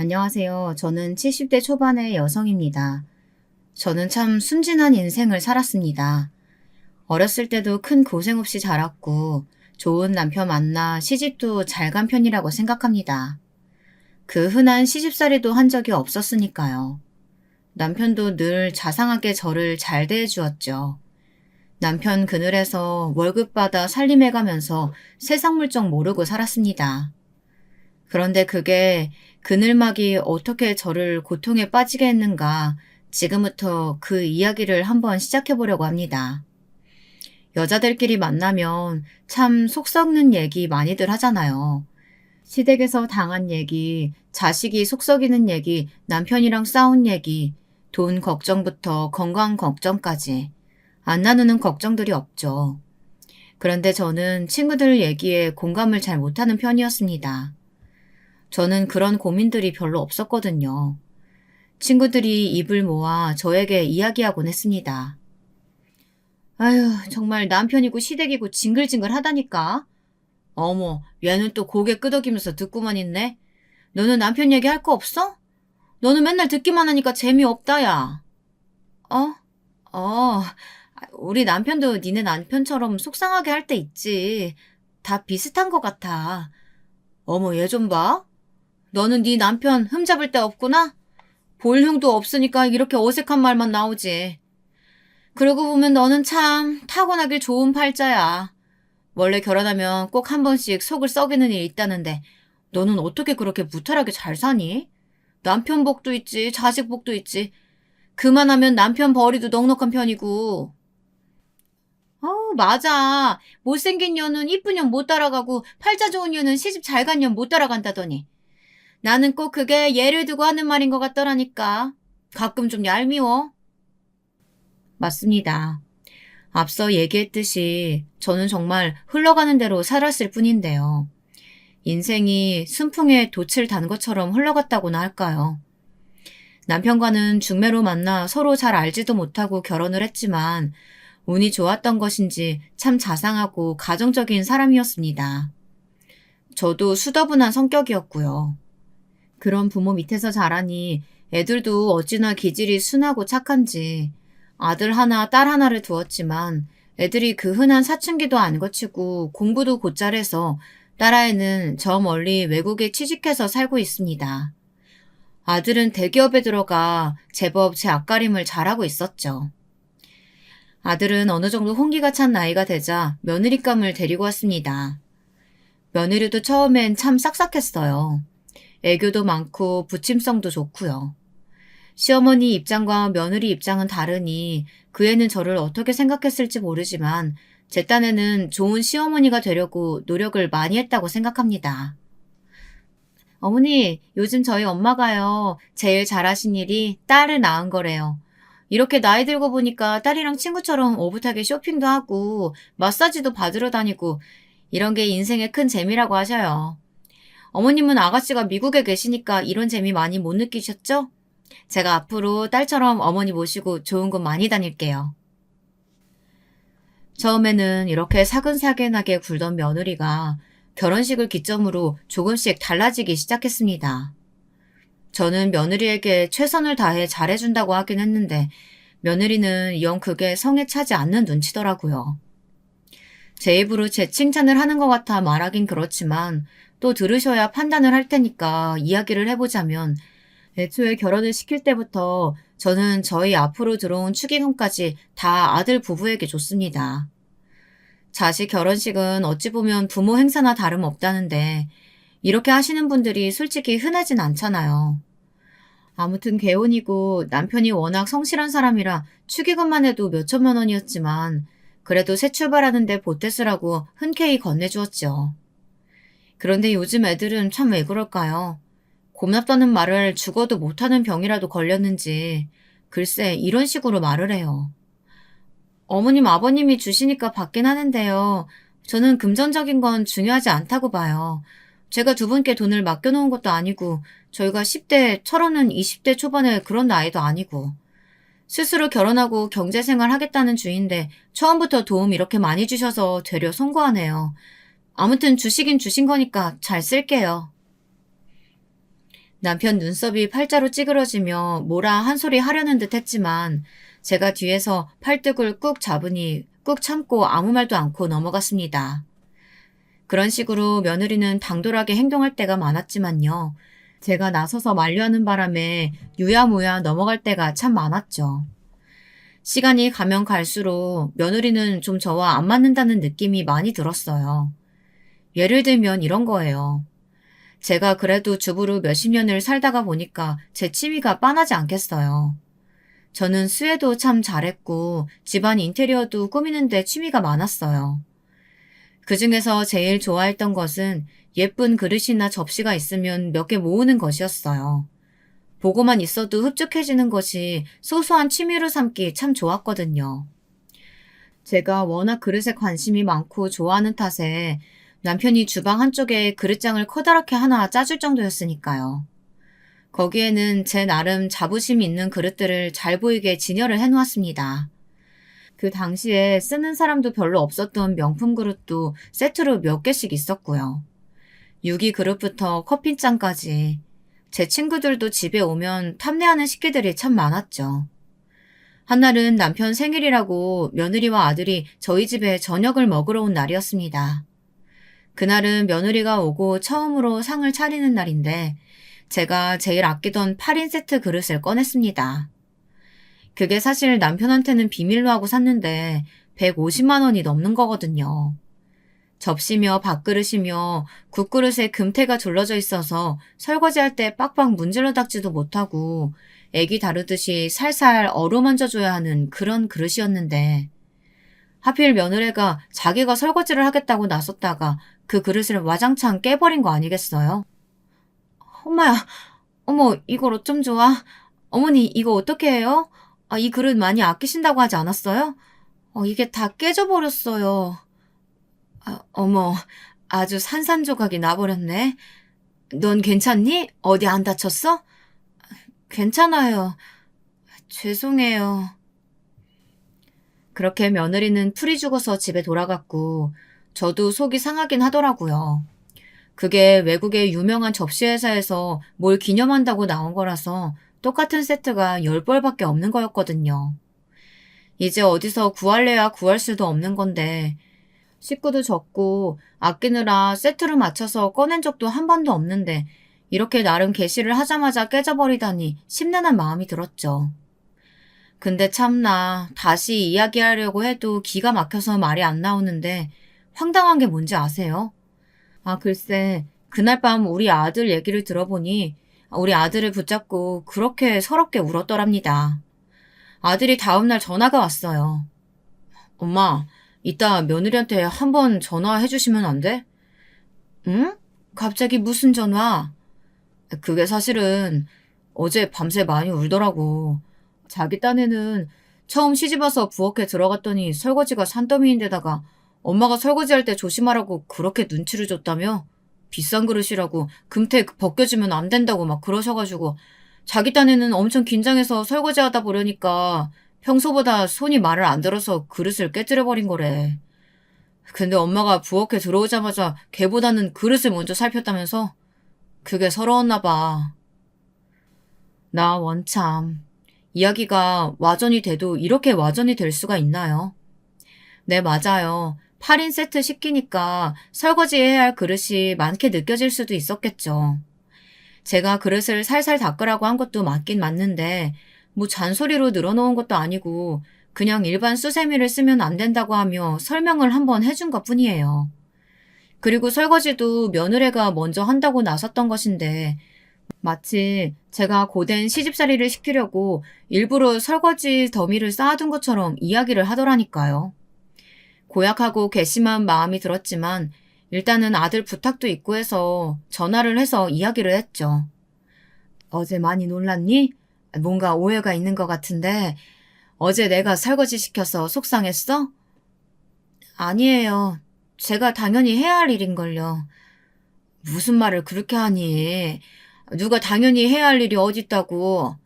안녕하세요. 저는 70대 초반의 여성입니다. 저는 참 순진한 인생을 살았습니다. 어렸을 때도 큰 고생 없이 자랐고 좋은 남편 만나 시집도 잘 간 편이라고 생각합니다. 그 흔한 시집살이도 한 적이 없었으니까요. 남편도 늘 자상하게 저를 잘 대해주었죠. 남편 그늘에서 월급 받아 살림해가면서 세상 물정 모르고 살았습니다. 그런데 그게 그늘막이 어떻게 저를 고통에 빠지게 했는가 지금부터 그 이야기를 한번 시작해 보려고 합니다. 여자들끼리 만나면 참 속 썩는 얘기 많이들 하잖아요. 시댁에서 당한 얘기, 자식이 속 썩이는 얘기, 남편이랑 싸운 얘기, 돈 걱정부터 건강 걱정까지 안 나누는 걱정들이 없죠. 그런데 저는 친구들 얘기에 공감을 잘 못하는 편이었습니다. 저는 그런 고민들이 별로 없었거든요. 친구들이 입을 모아 저에게 이야기하곤 했습니다. 아휴, 정말 남편이고 시댁이고 징글징글 하다니까. 어머, 얘는 또 고개 끄덕이면서 듣고만 있네. 너는 남편 얘기 할 거 없어? 너는 맨날 듣기만 하니까 재미없다, 야. 어? 어, 우리 남편도 니네 남편처럼 속상하게 할 때 있지. 다 비슷한 것 같아. 어머, 얘 좀 봐. 너는 네 남편 흠잡을 데 없구나? 볼 흉도 없으니까 이렇게 어색한 말만 나오지. 그러고 보면 너는 참 타고나길 좋은 팔자야. 원래 결혼하면 꼭 한 번씩 속을 썩이는 일이 있다는데 너는 어떻게 그렇게 무탈하게 잘 사니? 남편 복도 있지, 자식 복도 있지. 그만하면 남편 벌이도 넉넉한 편이고. 맞아. 못생긴 년은 이쁜 년 못 따라가고 팔자 좋은 년은 시집 잘 간 년 못 따라간다더니. 나는 꼭 그게 예를 두고 하는 말인 것 같더라니까. 가끔 좀 얄미워. 맞습니다. 앞서 얘기했듯이 저는 정말 흘러가는 대로 살았을 뿐인데요. 인생이 순풍에 돛을 단 것처럼 흘러갔다고나 할까요? 남편과는 중매로 만나 서로 잘 알지도 못하고 결혼을 했지만 운이 좋았던 것인지 참 자상하고 가정적인 사람이었습니다. 저도 수더분한 성격이었고요. 그런 부모 밑에서 자라니 애들도 어찌나 기질이 순하고 착한지 아들 하나, 딸 하나를 두었지만 애들이 그 흔한 사춘기도 안 거치고 공부도 곧잘 해서 딸아이는 저 멀리 외국에 취직해서 살고 있습니다. 아들은 대기업에 들어가 제법 제 앞가림을 잘하고 있었죠. 아들은 어느 정도 홍기가 찬 나이가 되자 며느리감을 데리고 왔습니다. 며느리도 처음엔 참 싹싹했어요. 애교도 많고 부침성도 좋고요. 시어머니 입장과 며느리 입장은 다르니 그 애는 저를 어떻게 생각했을지 모르지만 제 딴에는 좋은 시어머니가 되려고 노력을 많이 했다고 생각합니다. 어머니, 요즘 저희 엄마가요, 제일 잘하신 일이 딸을 낳은 거래요. 이렇게 나이 들고 보니까 딸이랑 친구처럼 오붓하게 쇼핑도 하고 마사지도 받으러 다니고 이런 게 인생의 큰 재미라고 하셔요. 어머님은 아가씨가 미국에 계시니까 이런 재미 많이 못 느끼셨죠? 제가 앞으로 딸처럼 어머니 모시고 좋은 곳 많이 다닐게요. 처음에는 이렇게 사근사근하게 굴던 며느리가 결혼식을 기점으로 조금씩 달라지기 시작했습니다. 저는 며느리에게 최선을 다해 잘해준다고 하긴 했는데 며느리는 영 그게 성에 차지 않는 눈치더라고요. 제 입으로 제 칭찬을 하는 것 같아 말하긴 그렇지만 또 들으셔야 판단을 할 테니까 이야기를 해보자면 애초에 결혼을 시킬 때부터 저는 저희 앞으로 들어온 축의금까지 다 아들 부부에게 줬습니다. 자식 결혼식은 어찌 보면 부모 행사나 다름없다는데 이렇게 하시는 분들이 솔직히 흔하진 않잖아요. 아무튼 개혼이고 남편이 워낙 성실한 사람이라 축의금만 해도 몇천만 원이었지만 그래도 새 출발하는데 보태 쓰라고 흔쾌히 건네주었죠. 그런데 요즘 애들은 참 왜 그럴까요? 고맙다는 말을 죽어도 못하는 병이라도 걸렸는지 글쎄 이런 식으로 말을 해요. 어머님 아버님이 주시니까 받긴 하는데요. 저는 금전적인 건 중요하지 않다고 봐요. 제가 두 분께 돈을 맡겨놓은 것도 아니고 저희가 10대, 철없는 20대 초반의 그런 나이도 아니고 스스로 결혼하고 경제생활 하겠다는 주인데 처음부터 도움 이렇게 많이 주셔서 되려 송구하네요. 아무튼 주시긴 주신 거니까 잘 쓸게요. 남편 눈썹이 팔자로 찌그러지며 뭐라 한 소리 하려는 듯 했지만 제가 뒤에서 팔뚝을 꾹 잡으니 꾹 참고 아무 말도 않고 넘어갔습니다. 그런 식으로 며느리는 당돌하게 행동할 때가 많았지만요. 제가 나서서 만류하는 바람에 유야무야 넘어갈 때가 참 많았죠. 시간이 가면 갈수록 며느리는 좀 저와 안 맞는다는 느낌이 많이 들었어요. 예를 들면 이런 거예요. 제가 그래도 주부로 몇십 년을 살다가 보니까 제 취미가 빤하지 않겠어요. 저는 수혜도 참 잘했고 집안 인테리어도 꾸미는데 취미가 많았어요. 그중에서 제일 좋아했던 것은 예쁜 그릇이나 접시가 있으면 몇 개 모으는 것이었어요. 보고만 있어도 흡족해지는 것이 소소한 취미로 삼기 참 좋았거든요. 제가 워낙 그릇에 관심이 많고 좋아하는 탓에 남편이 주방 한쪽에 그릇장을 커다랗게 하나 짜줄 정도였으니까요. 거기에는 제 나름 자부심 있는 그릇들을 잘 보이게 진열을 해놓았습니다. 그 당시에 쓰는 사람도 별로 없었던 명품 그릇도 세트로 몇 개씩 있었고요. 유기 그릇부터 커피잔까지 제 친구들도 집에 오면 탐내하는 식기들이 참 많았죠. 한날은 남편 생일이라고 며느리와 아들이 저희 집에 저녁을 먹으러 온 날이었습니다. 그날은 며느리가 오고 처음으로 상을 차리는 날인데 제가 제일 아끼던 8인 세트 그릇을 꺼냈습니다. 그게 사실 남편한테는 비밀로 하고 샀는데 150만 원이 넘는 거거든요. 접시며 밥그릇이며 국그릇에 금태가 둘러져 있어서 설거지할 때 빡빡 문질러 닦지도 못하고 애기 다루듯이 살살 어루만져줘야 하는 그런 그릇이었는데 하필 며느리가 자기가 설거지를 하겠다고 나섰다가 그 그릇을 와장창 깨버린 거 아니겠어요? 엄마야, 어머, 이걸 어쩜 좋아? 어머니, 이거 어떻게 해요? 이 그릇 많이 아끼신다고 하지 않았어요? 이게 다 깨져버렸어요. 어머, 아주 산산조각이 나버렸네. 넌 괜찮니? 어디 안 다쳤어? 괜찮아요. 죄송해요. 그렇게 며느리는 풀이 죽어서 집에 돌아갔고 저도 속이 상하긴 하더라고요. 그게 외국의 유명한 접시 회사에서 뭘 기념한다고 나온 거라서 똑같은 세트가 10벌밖에 없는 거였거든요. 이제 어디서 구할래야 구할 수도 없는 건데 식구도 적고 아끼느라 세트로 맞춰서 꺼낸 적도 한 번도 없는데 이렇게 나름 개시를 하자마자 깨져버리다니 심란한 마음이 들었죠. 근데 참나 다시 이야기하려고 해도 기가 막혀서 말이 안 나오는데 황당한 게 뭔지 아세요? 글쎄 그날 밤 우리 아들 얘기를 들어보니 우리 아들을 붙잡고 그렇게 서럽게 울었더랍니다. 아들이 다음날 전화가 왔어요. 엄마, 이따 며느리한테 한번 전화해 주시면 안 돼? 응? 갑자기 무슨 전화? 그게 사실은 어제 밤새 많이 울더라고. 자기 딴에는 처음 시집와서 부엌에 들어갔더니 설거지가 산더미인데다가 엄마가 설거지할 때 조심하라고 그렇게 눈치를 줬다며? 비싼 그릇이라고 금태 벗겨지면 안 된다고 막 그러셔가지고 자기 딴에는 엄청 긴장해서 설거지하다 보려니까 평소보다 손이 말을 안 들어서 그릇을 깨뜨려버린 거래. 근데 엄마가 부엌에 들어오자마자 걔보다는 그릇을 먼저 살폈다면서? 그게 서러웠나 봐. 나 원참. 이야기가 와전이 돼도 이렇게 와전이 될 수가 있나요? 네, 맞아요. 8인 세트 시키니까 설거지해야 할 그릇이 많게 느껴질 수도 있었겠죠. 제가 그릇을 살살 닦으라고 한 것도 맞긴 맞는데 뭐 잔소리로 늘어놓은 것도 아니고 그냥 일반 수세미를 쓰면 안 된다고 하며 설명을 한번 해준 것뿐이에요. 그리고 설거지도 며느리가 먼저 한다고 나섰던 것인데 마치 제가 고된 시집살이를 시키려고 일부러 설거지 더미를 쌓아둔 것처럼 이야기를 하더라니까요. 고약하고 괘씸한 마음이 들었지만 일단은 아들 부탁도 있고 해서 전화를 해서 이야기를 했죠. 어제 많이 놀랐니? 뭔가 오해가 있는 것 같은데 어제 내가 설거지 시켜서 속상했어? 아니에요. 제가 당연히 해야 할 일인걸요. 무슨 말을 그렇게 하니? 누가 당연히 해야 할 일이 어딨다고.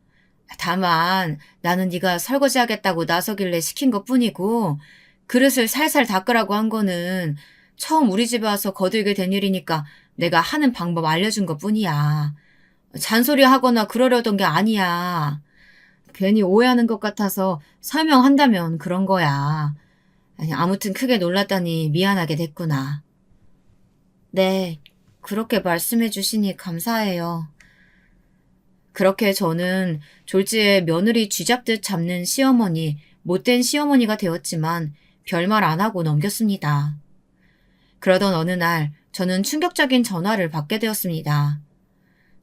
다만 나는 네가 설거지하겠다고 나서길래 시킨 것뿐이고 그릇을 살살 닦으라고 한 거는 처음 우리 집에 와서 거들게 된 일이니까 내가 하는 방법 알려준 것뿐이야. 잔소리하거나 그러려던 게 아니야. 괜히 오해하는 것 같아서 설명한다면 그런 거야. 아니, 아무튼 크게 놀랐다니 미안하게 됐구나. 네, 그렇게 말씀해 주시니 감사해요. 그렇게 저는 졸지에 며느리 쥐잡듯 잡는 시어머니, 못된 시어머니가 되었지만 별말 안 하고 넘겼습니다. 그러던 어느 날 저는 충격적인 전화를 받게 되었습니다.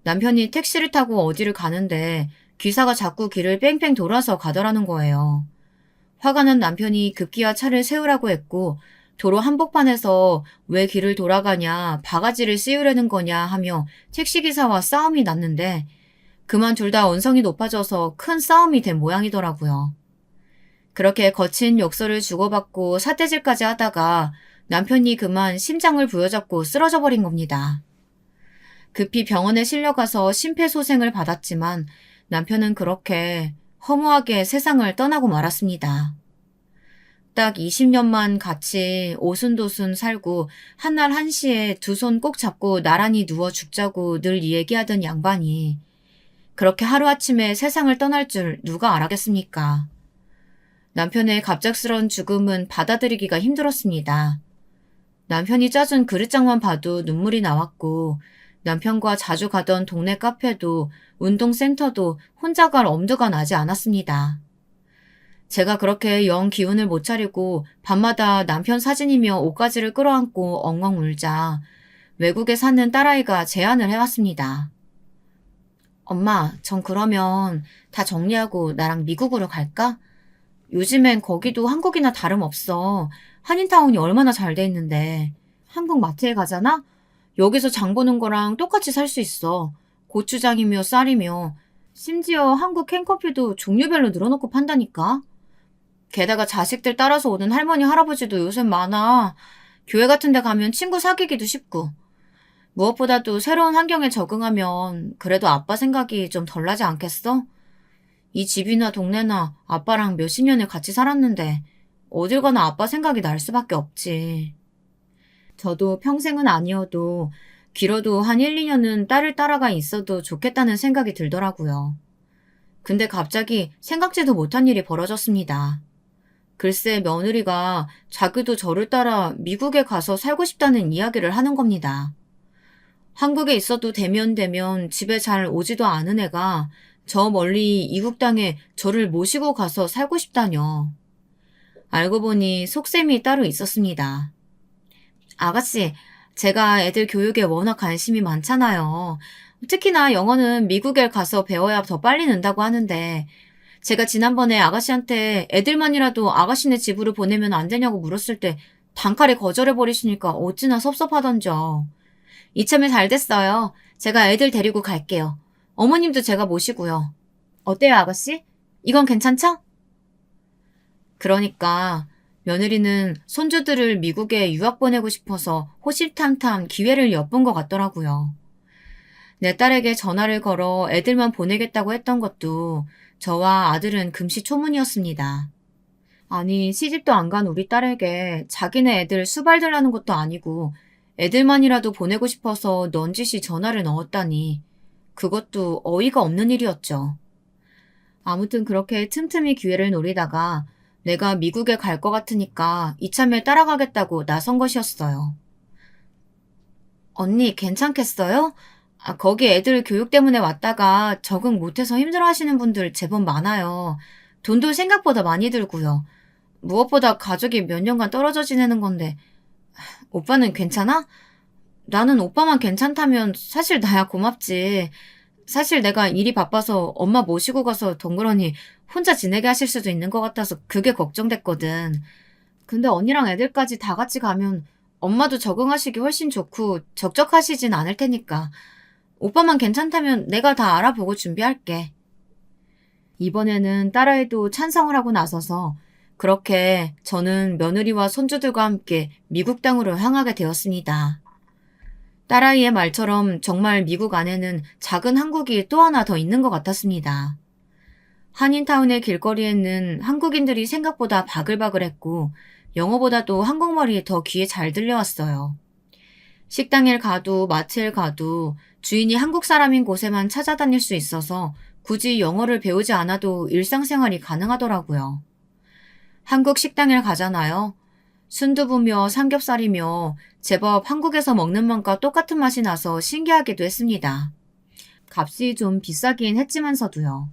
남편이 택시를 타고 어디를 가는데 기사가 자꾸 길을 뺑뺑 돌아서 가더라는 거예요. 화가 난 남편이 급기야 차를 세우라고 했고 도로 한복판에서 왜 길을 돌아가냐, 바가지를 씌우려는 거냐 하며 택시기사와 싸움이 났는데 그만 둘 다 언성이 높아져서 큰 싸움이 된 모양이더라고요. 그렇게 거친 욕설을 주고받고 삿대질까지 하다가 남편이 그만 심장을 부여잡고 쓰러져 버린 겁니다. 급히 병원에 실려가서 심폐소생을 받았지만 남편은 그렇게 허무하게 세상을 떠나고 말았습니다. 딱 20년만 같이 오순도순 살고 한날 한시에 두 손 꼭 잡고 나란히 누워 죽자고 늘 얘기하던 양반이 그렇게 하루아침에 세상을 떠날 줄 누가 알았겠습니까? 남편의 갑작스러운 죽음은 받아들이기가 힘들었습니다. 남편이 짜준 그릇장만 봐도 눈물이 나왔고 남편과 자주 가던 동네 카페도 운동센터도 혼자 갈 엄두가 나지 않았습니다. 제가 그렇게 영 기운을 못 차리고 밤마다 남편 사진이며 옷가지를 끌어안고 엉엉 울자 외국에 사는 딸아이가 제안을 해왔습니다. 엄마, 전 그러면 다 정리하고 나랑 미국으로 갈까? 요즘엔 거기도 한국이나 다름없어. 한인타운이 얼마나 잘 돼 있는데. 한국 마트에 가잖아? 여기서 장 보는 거랑 똑같이 살 수 있어. 고추장이며 쌀이며. 심지어 한국 캔커피도 종류별로 늘어놓고 판다니까. 게다가 자식들 따라서 오는 할머니, 할아버지도 요새 많아. 교회 같은 데 가면 친구 사귀기도 쉽고. 무엇보다도 새로운 환경에 적응하면 그래도 아빠 생각이 좀 덜 나지 않겠어? 이 집이나 동네나 아빠랑 몇십 년을 같이 살았는데 어딜 가나 아빠 생각이 날 수밖에 없지. 저도 평생은 아니어도 길어도 한 1, 2년은 딸을 따라가 있어도 좋겠다는 생각이 들더라고요. 근데 갑자기 생각지도 못한 일이 벌어졌습니다. 글쎄 며느리가 자기도 저를 따라 미국에 가서 살고 싶다는 이야기를 하는 겁니다. 한국에 있어도 대면 집에 잘 오지도 않은 애가 저 멀리 이국 땅에 저를 모시고 가서 살고 싶다뇨. 알고 보니 속셈이 따로 있었습니다. 아가씨, 제가 애들 교육에 워낙 관심이 많잖아요. 특히나 영어는 미국에 가서 배워야 더 빨리 는다고 하는데 제가 지난번에 아가씨한테 애들만이라도 아가씨네 집으로 보내면 안 되냐고 물었을 때 단칼에 거절해버리시니까 어찌나 섭섭하던져. 이참에 잘 됐어요. 제가 애들 데리고 갈게요. 어머님도 제가 모시고요. 어때요, 아가씨? 이건 괜찮죠? 그러니까 며느리는 손주들을 미국에 유학 보내고 싶어서 호시탐탐 기회를 엿본 것 같더라고요. 내 딸에게 전화를 걸어 애들만 보내겠다고 했던 것도 저와 아들은 금시초문이었습니다. 아니, 시집도 안 간 우리 딸에게 자기네 애들 수발들라는 것도 아니고 애들만이라도 보내고 싶어서 넌지시 전화를 넣었다니 그것도 어이가 없는 일이었죠. 아무튼 그렇게 틈틈이 기회를 노리다가 내가 미국에 갈 것 같으니까 이참에 따라가겠다고 나선 것이었어요. 언니 괜찮겠어요? 거기 애들 교육 때문에 왔다가 적응 못해서 힘들어하시는 분들 제법 많아요. 돈도 생각보다 많이 들고요. 무엇보다 가족이 몇 년간 떨어져 지내는 건데 오빠는 괜찮아? 나는 오빠만 괜찮다면 사실 나야 고맙지. 사실 내가 일이 바빠서 엄마 모시고 가서 덩그러니 혼자 지내게 하실 수도 있는 것 같아서 그게 걱정됐거든. 근데 언니랑 애들까지 다 같이 가면 엄마도 적응하시기 훨씬 좋고 적적하시진 않을 테니까. 오빠만 괜찮다면 내가 다 알아보고 준비할게. 이번에는 딸아이도 찬성을 하고 나서서 그렇게 저는 며느리와 손주들과 함께 미국 땅으로 향하게 되었습니다. 딸아이의 말처럼 정말 미국 안에는 작은 한국이 또 하나 더 있는 것 같았습니다. 한인타운의 길거리에는 한국인들이 생각보다 바글바글했고 영어보다도 한국말이 더 귀에 잘 들려왔어요. 식당일 가도 마트일 가도 주인이 한국 사람인 곳에만 찾아다닐 수 있어서 굳이 영어를 배우지 않아도 일상생활이 가능하더라고요. 한국 식당일 가잖아요. 순두부며 삼겹살이며 제법 한국에서 먹는 맛과 똑같은 맛이 나서 신기하기도 했습니다. 값이 좀 비싸긴 했지만서도요.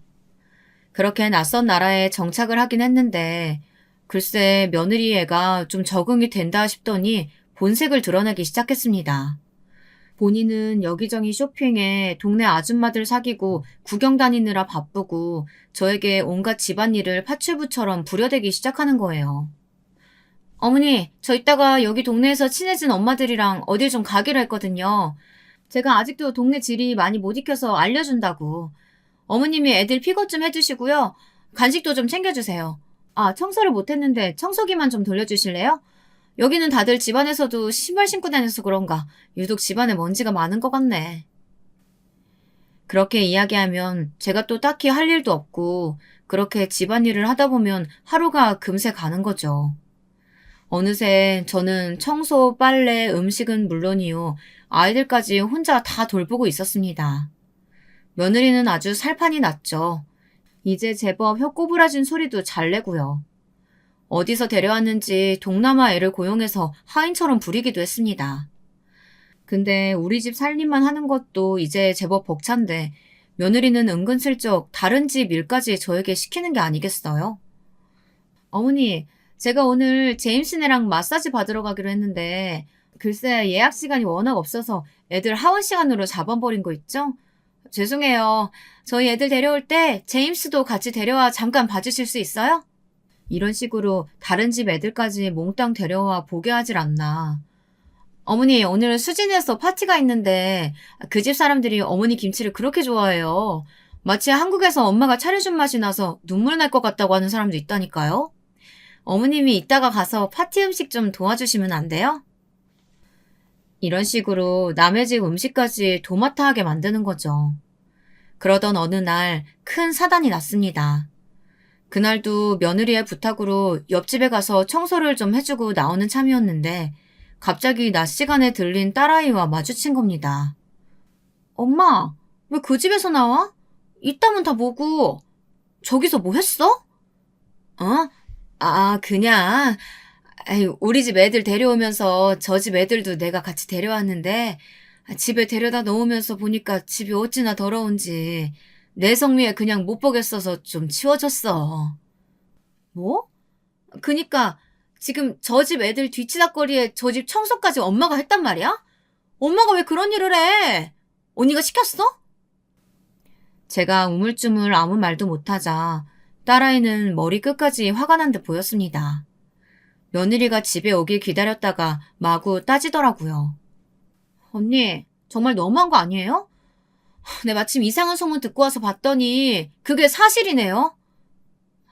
그렇게 낯선 나라에 정착을 하긴 했는데 글쎄 며느리 애가 좀 적응이 된다 싶더니 본색을 드러내기 시작했습니다. 본인은 여기저기 쇼핑에 동네 아줌마들 사귀고 구경 다니느라 바쁘고 저에게 온갖 집안일을 파출부처럼 부려대기 시작하는 거예요. 어머니, 저 이따가 여기 동네에서 친해진 엄마들이랑 어딜 좀 가기로 했거든요. 제가 아직도 동네 지리 많이 못 익혀서 알려준다고. 어머님이 애들 픽업 좀 해주시고요. 간식도 좀 챙겨주세요. 아, 청소를 못했는데 청소기만 좀 돌려주실래요? 여기는 다들 집안에서도 신발 신고 다녀서 그런가 유독 집안에 먼지가 많은 것 같네. 그렇게 이야기하면 제가 또 딱히 할 일도 없고 그렇게 집안일을 하다 보면 하루가 금세 가는 거죠. 어느새 저는 청소, 빨래, 음식은 물론이요. 아이들까지 혼자 다 돌보고 있었습니다. 며느리는 아주 살판이 났죠. 이제 제법 혀 꼬부라진 소리도 잘 내고요. 어디서 데려왔는지 동남아 애를 고용해서 하인처럼 부리기도 했습니다. 근데 우리 집 살림만 하는 것도 이제 제법 벅찬데 며느리는 은근슬쩍 다른 집 일까지 저에게 시키는 게 아니겠어요? 어머니, 제가 오늘 제임스네랑 마사지 받으러 가기로 했는데 글쎄 예약 시간이 워낙 없어서 애들 하원 시간으로 잡아버린 거 있죠? 죄송해요. 저희 애들 데려올 때 제임스도 같이 데려와 잠깐 봐주실 수 있어요? 이런 식으로 다른 집 애들까지 몽땅 데려와 보게 하질 않나. 어머니, 오늘 수진에서 파티가 있는데 그 집 사람들이 어머니 김치를 그렇게 좋아해요. 마치 한국에서 엄마가 차려준 맛이 나서 눈물 날 것 같다고 하는 사람도 있다니까요. 어머님이 이따가 가서 파티 음식 좀 도와주시면 안 돼요? 이런 식으로 남의 집 음식까지 도맡아하게 만드는 거죠. 그러던 어느 날 큰 사단이 났습니다. 그날도 며느리의 부탁으로 옆집에 가서 청소를 좀 해주고 나오는 참이었는데 갑자기 낮 시간에 들린 딸아이와 마주친 겁니다. 엄마, 왜 그 집에서 나와? 이따문 다 뭐고? 저기서 뭐 했어? 어? 아, 그냥 우리 집 애들 데려오면서 저 집 애들도 내가 같이 데려왔는데 집에 데려다 놓으면서 보니까 집이 어찌나 더러운지 내 성미에 그냥 못 보겠어서 좀 치워줬어. 뭐? 그니까 지금 저 집 애들 뒤치다거리에 저 집 청소까지 엄마가 했단 말이야? 엄마가 왜 그런 일을 해? 언니가 시켰어? 제가 우물쭈물 아무 말도 못하자 딸아이는 머리 끝까지 화가 난 듯 보였습니다. 며느리가 집에 오길 기다렸다가 마구 따지더라고요. 언니, 정말 너무한 거 아니에요? 네, 마침 이상한 소문 듣고 와서 봤더니 그게 사실이네요.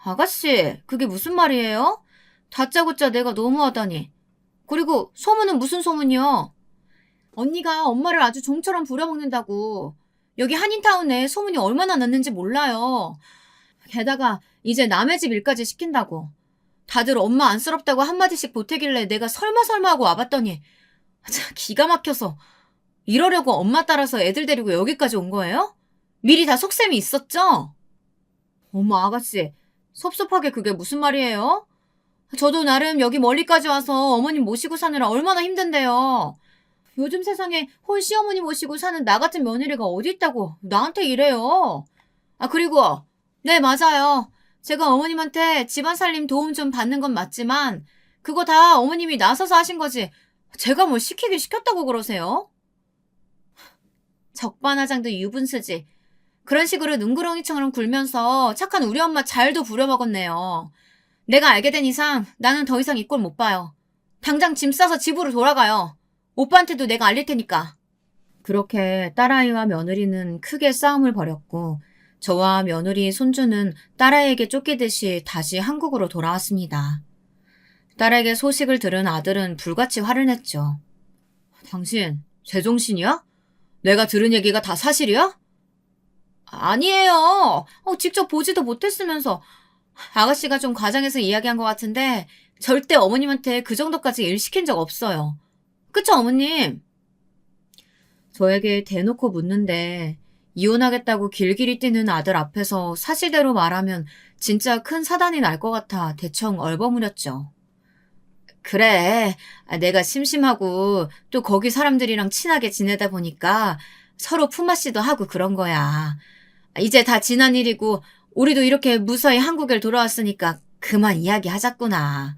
아가씨, 그게 무슨 말이에요? 다짜고짜 내가 너무하다니. 그리고 소문은 무슨 소문이요? 언니가 엄마를 아주 종처럼 부려먹는다고. 여기 한인타운 내에 소문이 얼마나 났는지 몰라요. 게다가 이제 남의 집 일까지 시킨다고. 다들 엄마 안쓰럽다고 한마디씩 보태길래 내가 설마 하고 와봤더니 참 기가 막혀서 이러려고 엄마 따라서 애들 데리고 여기까지 온 거예요? 미리 다 속셈이 있었죠? 어머 아가씨, 섭섭하게 그게 무슨 말이에요? 저도 나름 여기 멀리까지 와서 어머님 모시고 사느라 얼마나 힘든데요. 요즘 세상에 홀 시어머니 모시고 사는 나 같은 며느리가 어디 있다고 나한테 이래요. 아 그리고 네 맞아요. 제가 어머님한테 집안 살림 도움 좀 받는 건 맞지만 그거 다 어머님이 나서서 하신 거지 제가 뭘 시키긴 시켰다고 그러세요? 적반하장도 유분수지. 그런 식으로 눈구렁이처럼 굴면서 착한 우리 엄마 잘도 부려먹었네요. 내가 알게 된 이상 나는 더 이상 이 꼴 못 봐요. 당장 짐 싸서 집으로 돌아가요. 오빠한테도 내가 알릴 테니까. 그렇게 딸아이와 며느리는 크게 싸움을 벌였고 저와 며느리 손주는 딸아이에게 쫓기듯이 다시 한국으로 돌아왔습니다. 딸에게 소식을 들은 아들은 불같이 화를 냈죠. 당신 제정신이야? 내가 들은 얘기가 다 사실이야? 아니에요. 직접 보지도 못했으면서. 아가씨가 좀 과장해서 이야기한 것 같은데 절대 어머님한테 그 정도까지 일 시킨 적 없어요. 그쵸 어머님? 저에게 대놓고 묻는데 이혼하겠다고 길길이 뛰는 아들 앞에서 사실대로 말하면 진짜 큰 사단이 날 것 같아 대충 얼버무렸죠. 그래. 내가 심심하고 또 거기 사람들이랑 친하게 지내다 보니까 서로 품앗이도 하고 그런 거야. 이제 다 지난 일이고 우리도 이렇게 무사히 한국에 돌아왔으니까 그만 이야기하자꾸나.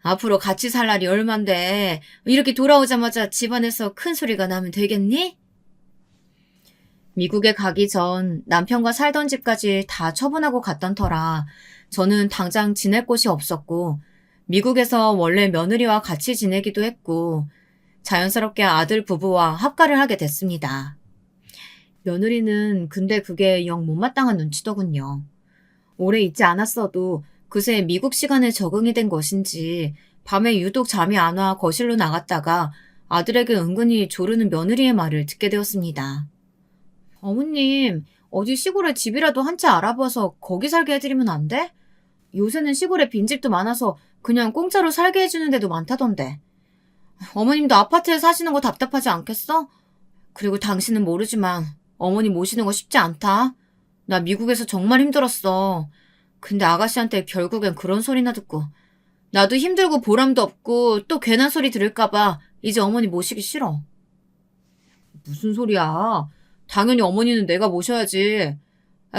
앞으로 같이 살 날이 얼만데 이렇게 돌아오자마자 집안에서 큰 소리가 나면 되겠니? 미국에 가기 전 남편과 살던 집까지 다 처분하고 갔던 터라 저는 당장 지낼 곳이 없었고 미국에서 원래 며느리와 같이 지내기도 했고 자연스럽게 아들 부부와 합가를 하게 됐습니다. 며느리는 근데 그게 영 못마땅한 눈치더군요. 오래 있지 않았어도 그새 미국 시간에 적응이 된 것인지 밤에 유독 잠이 안 와 거실로 나갔다가 아들에게 은근히 조르는 며느리의 말을 듣게 되었습니다. 어머님, 어디 시골에 집이라도 한 채 알아봐서 거기 살게 해드리면 안 돼? 요새는 시골에 빈집도 많아서 그냥 공짜로 살게 해주는 데도 많다던데. 어머님도 아파트에 사시는 거 답답하지 않겠어? 그리고 당신은 모르지만 어머니 모시는 거 쉽지 않다. 나 미국에서 정말 힘들었어. 근데 아가씨한테 결국엔 그런 소리나 듣고 나도 힘들고 보람도 없고 또 괜한 소리 들을까봐 이제 어머니 모시기 싫어. 무슨 소리야. 당연히 어머니는 내가 모셔야지.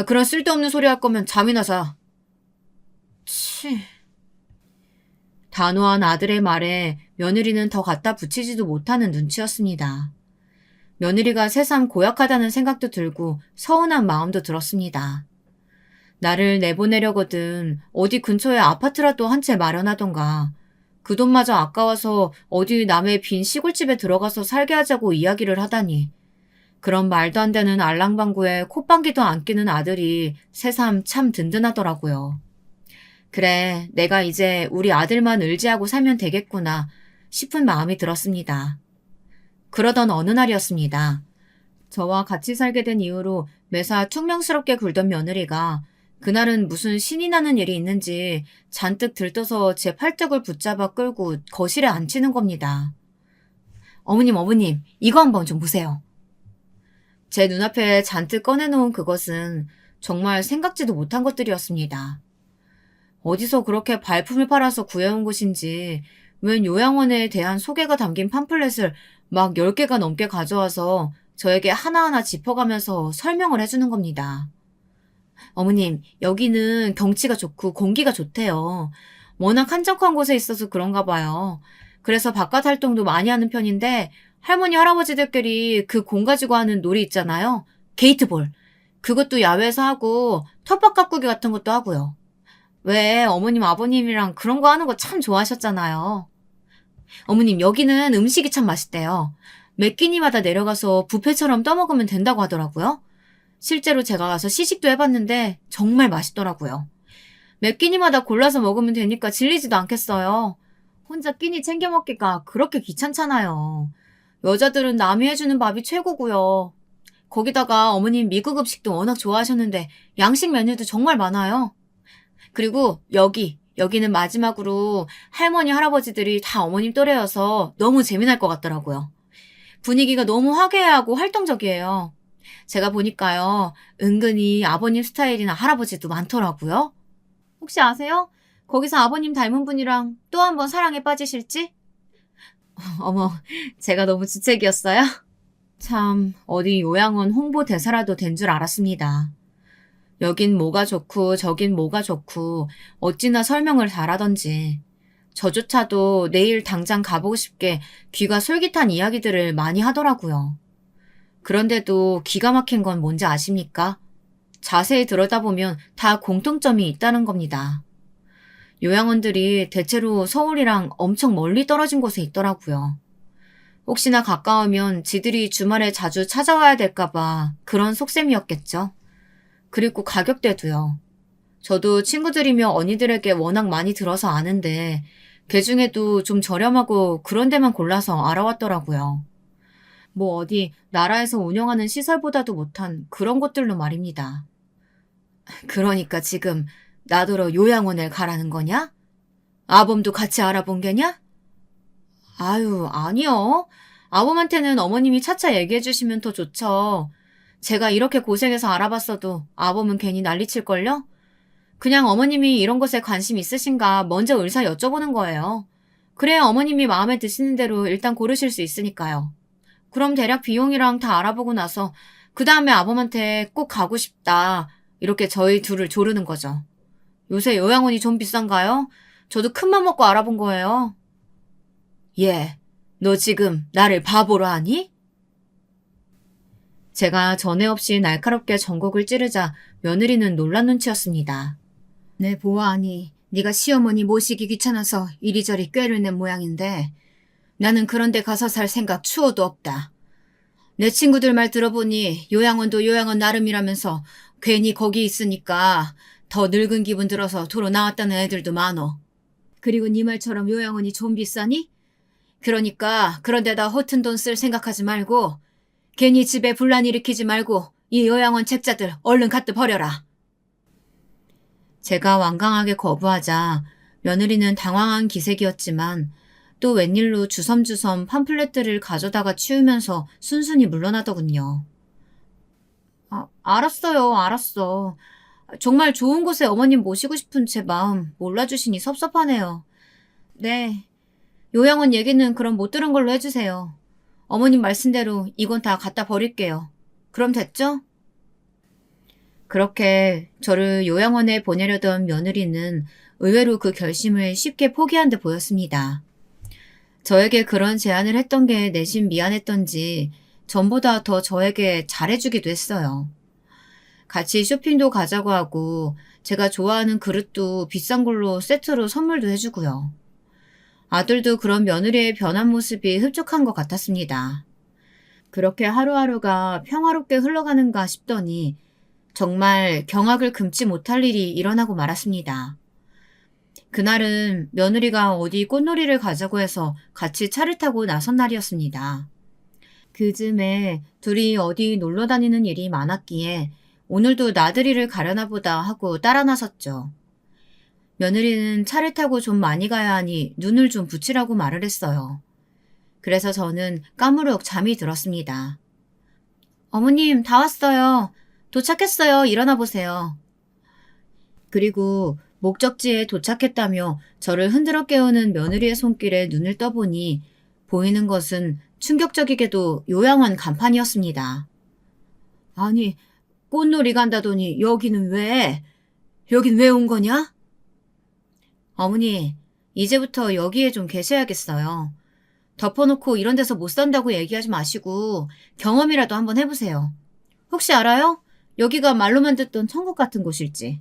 그런 쓸데없는 소리 할 거면 잠이나 자. 치. 단호한 아들의 말에 며느리는 더 갖다 붙이지도 못하는 눈치였습니다. 며느리가 새삼 고약하다는 생각도 들고 서운한 마음도 들었습니다. 나를 내보내려거든 어디 근처에 아파트라도 한 채 마련하던가 그 돈마저 아까워서 어디 남의 빈 시골집에 들어가서 살게 하자고 이야기를 하다니 그런 말도 안 되는 알랑방구에 콧방귀도 안 끼는 아들이 새삼 참 든든하더라고요. 그래, 내가 이제 우리 아들만 의지하고 살면 되겠구나 싶은 마음이 들었습니다. 그러던 어느 날이었습니다. 저와 같이 살게 된 이후로 매사 퉁명스럽게 굴던 며느리가 그날은 무슨 신이 나는 일이 있는지 잔뜩 들떠서 제 팔뚝을 붙잡아 끌고 거실에 앉히는 겁니다. 어머님, 이거 한번 좀 보세요. 제 눈앞에 잔뜩 꺼내놓은 그것은 정말 생각지도 못한 것들이었습니다. 어디서 그렇게 발품을 팔아서 구해온 것인지 웬 요양원에 대한 소개가 담긴 팜플렛을 막 10개가 넘게 가져와서 저에게 하나하나 짚어가면서 설명을 해주는 겁니다. 어머님, 여기는 경치가 좋고 공기가 좋대요. 워낙 한적한 곳에 있어서 그런가 봐요. 그래서 바깥 활동도 많이 하는 편인데 할머니, 할아버지들끼리 그 공 가지고 하는 놀이 있잖아요. 게이트볼. 그것도 야외에서 하고 텃밭 가꾸기 같은 것도 하고요. 왜 어머님, 아버님이랑 그런 거 하는 거 참 좋아하셨잖아요. 어머님, 여기는 음식이 참 맛있대요. 매 끼니마다 내려가서 뷔페처럼 떠먹으면 된다고 하더라고요. 실제로 제가 가서 시식도 해봤는데 정말 맛있더라고요. 매 끼니마다 골라서 먹으면 되니까 질리지도 않겠어요. 혼자 끼니 챙겨 먹기가 그렇게 귀찮잖아요. 여자들은 남이 해주는 밥이 최고고요. 거기다가 어머님 미국 음식도 워낙 좋아하셨는데 양식 메뉴도 정말 많아요. 그리고 여기는 마지막으로 할머니, 할아버지들이 다 어머님 또래여서 너무 재미날 것 같더라고요. 분위기가 너무 화기애애하고 활동적이에요. 제가 보니까요, 은근히 아버님 스타일이나 할아버지도 많더라고요. 혹시 아세요? 거기서 아버님 닮은 분이랑 또 한 번 사랑에 빠지실지? 어머, 제가 너무 주책이었어요? 참, 어디 요양원 홍보 대사라도 된 줄 알았습니다. 여긴 뭐가 좋고 저긴 뭐가 좋고 어찌나 설명을 잘하던지 저조차도 내일 당장 가보고 싶게 귀가 솔깃한 이야기들을 많이 하더라고요. 그런데도 기가 막힌 건 뭔지 아십니까? 자세히 들여다보면 다 공통점이 있다는 겁니다. 요양원들이 대체로 서울이랑 엄청 멀리 떨어진 곳에 있더라고요. 혹시나 가까우면 지들이 주말에 자주 찾아와야 될까봐 그런 속셈이었겠죠. 그리고 가격대도요. 저도 친구들이며 언니들에게 워낙 많이 들어서 아는데 그 중에도 좀 저렴하고 그런 데만 골라서 알아왔더라고요. 뭐 어디 나라에서 운영하는 시설보다도 못한 그런 곳들로 말입니다. 그러니까 지금 나더러 요양원을 가라는 거냐? 아범도 같이 알아본 게냐? 아유, 아니요. 아범한테는 어머님이 차차 얘기해 주시면 더 좋죠. 제가 이렇게 고생해서 알아봤어도 아범은 괜히 난리칠걸요? 그냥 어머님이 이런 것에 관심 있으신가 먼저 의사 여쭤보는 거예요. 그래야 어머님이 마음에 드시는 대로 일단 고르실 수 있으니까요. 그럼 대략 비용이랑 다 알아보고 나서 그 다음에 아범한테 꼭 가고 싶다. 이렇게 저희 둘을 조르는 거죠. 요새 요양원이 좀 비싼가요? 저도 큰맘 먹고 알아본 거예요. 예, 너 지금 나를 바보로 하니? 제가 전에 없이 날카롭게 전곡을 찌르자 며느리는 놀란 눈치였습니다. 네, 보아하니 네가 시어머니 모시기 귀찮아서 이리저리 꾀를 낸 모양인데 나는 그런 데 가서 살 생각 추호도 없다. 내 친구들 말 들어보니 요양원도 요양원 나름이라면서 괜히 거기 있으니까 더 늙은 기분 들어서 도로 나왔다는 애들도 많어. 그리고 네 말처럼 요양원이 좀 비싸니? 그러니까 그런 데다 허튼 돈 쓸 생각하지 말고 괜히 집에 분란 일으키지 말고 이 요양원 책자들 얼른 갖다 버려라. 제가 완강하게 거부하자 며느리는 당황한 기색이었지만 또 웬일로 주섬주섬 팜플렛들을 가져다가 치우면서 순순히 물러나더군요. 알았어요. 알았어. 정말 좋은 곳에 어머님 모시고 싶은 제 마음 몰라주시니 섭섭하네요. 네. 요양원 얘기는 그럼 못 들은 걸로 해주세요. 어머님 말씀대로 이건 다 갖다 버릴게요. 그럼 됐죠? 그렇게 저를 요양원에 보내려던 며느리는 의외로 그 결심을 쉽게 포기한 듯 보였습니다. 저에게 그런 제안을 했던 게 내심 미안했던지 전보다 더 저에게 잘해주기도 했어요. 같이 쇼핑도 가자고 하고 제가 좋아하는 그릇도 비싼 걸로 세트로 선물도 해주고요. 아들도 그런 며느리의 변한 모습이 흡족한 것 같았습니다. 그렇게 하루하루가 평화롭게 흘러가는가 싶더니 정말 경악을 금치 못할 일이 일어나고 말았습니다. 그날은 며느리가 어디 꽃놀이를 가자고 해서 같이 차를 타고 나선 날이었습니다. 그즈음에 둘이 어디 놀러 다니는 일이 많았기에 오늘도 나들이를 가려나 보다 하고 따라 나섰죠. 며느리는 차를 타고 좀 많이 가야 하니 눈을 좀 붙이라고 말을 했어요. 그래서 저는 까무룩 잠이 들었습니다. 어머님, 다 왔어요. 도착했어요. 일어나 보세요. 그리고 목적지에 도착했다며 저를 흔들어 깨우는 며느리의 손길에 눈을 떠보니 보이는 것은 충격적이게도 요양원 간판이었습니다. 아니, 꽃놀이 간다더니 여기는 왜? 여긴 왜 온 거냐? 어머니, 이제부터 여기에 좀 계셔야겠어요. 덮어놓고 이런 데서 못 산다고 얘기하지 마시고 경험이라도 한번 해보세요. 혹시 알아요? 여기가 말로만 듣던 천국 같은 곳일지.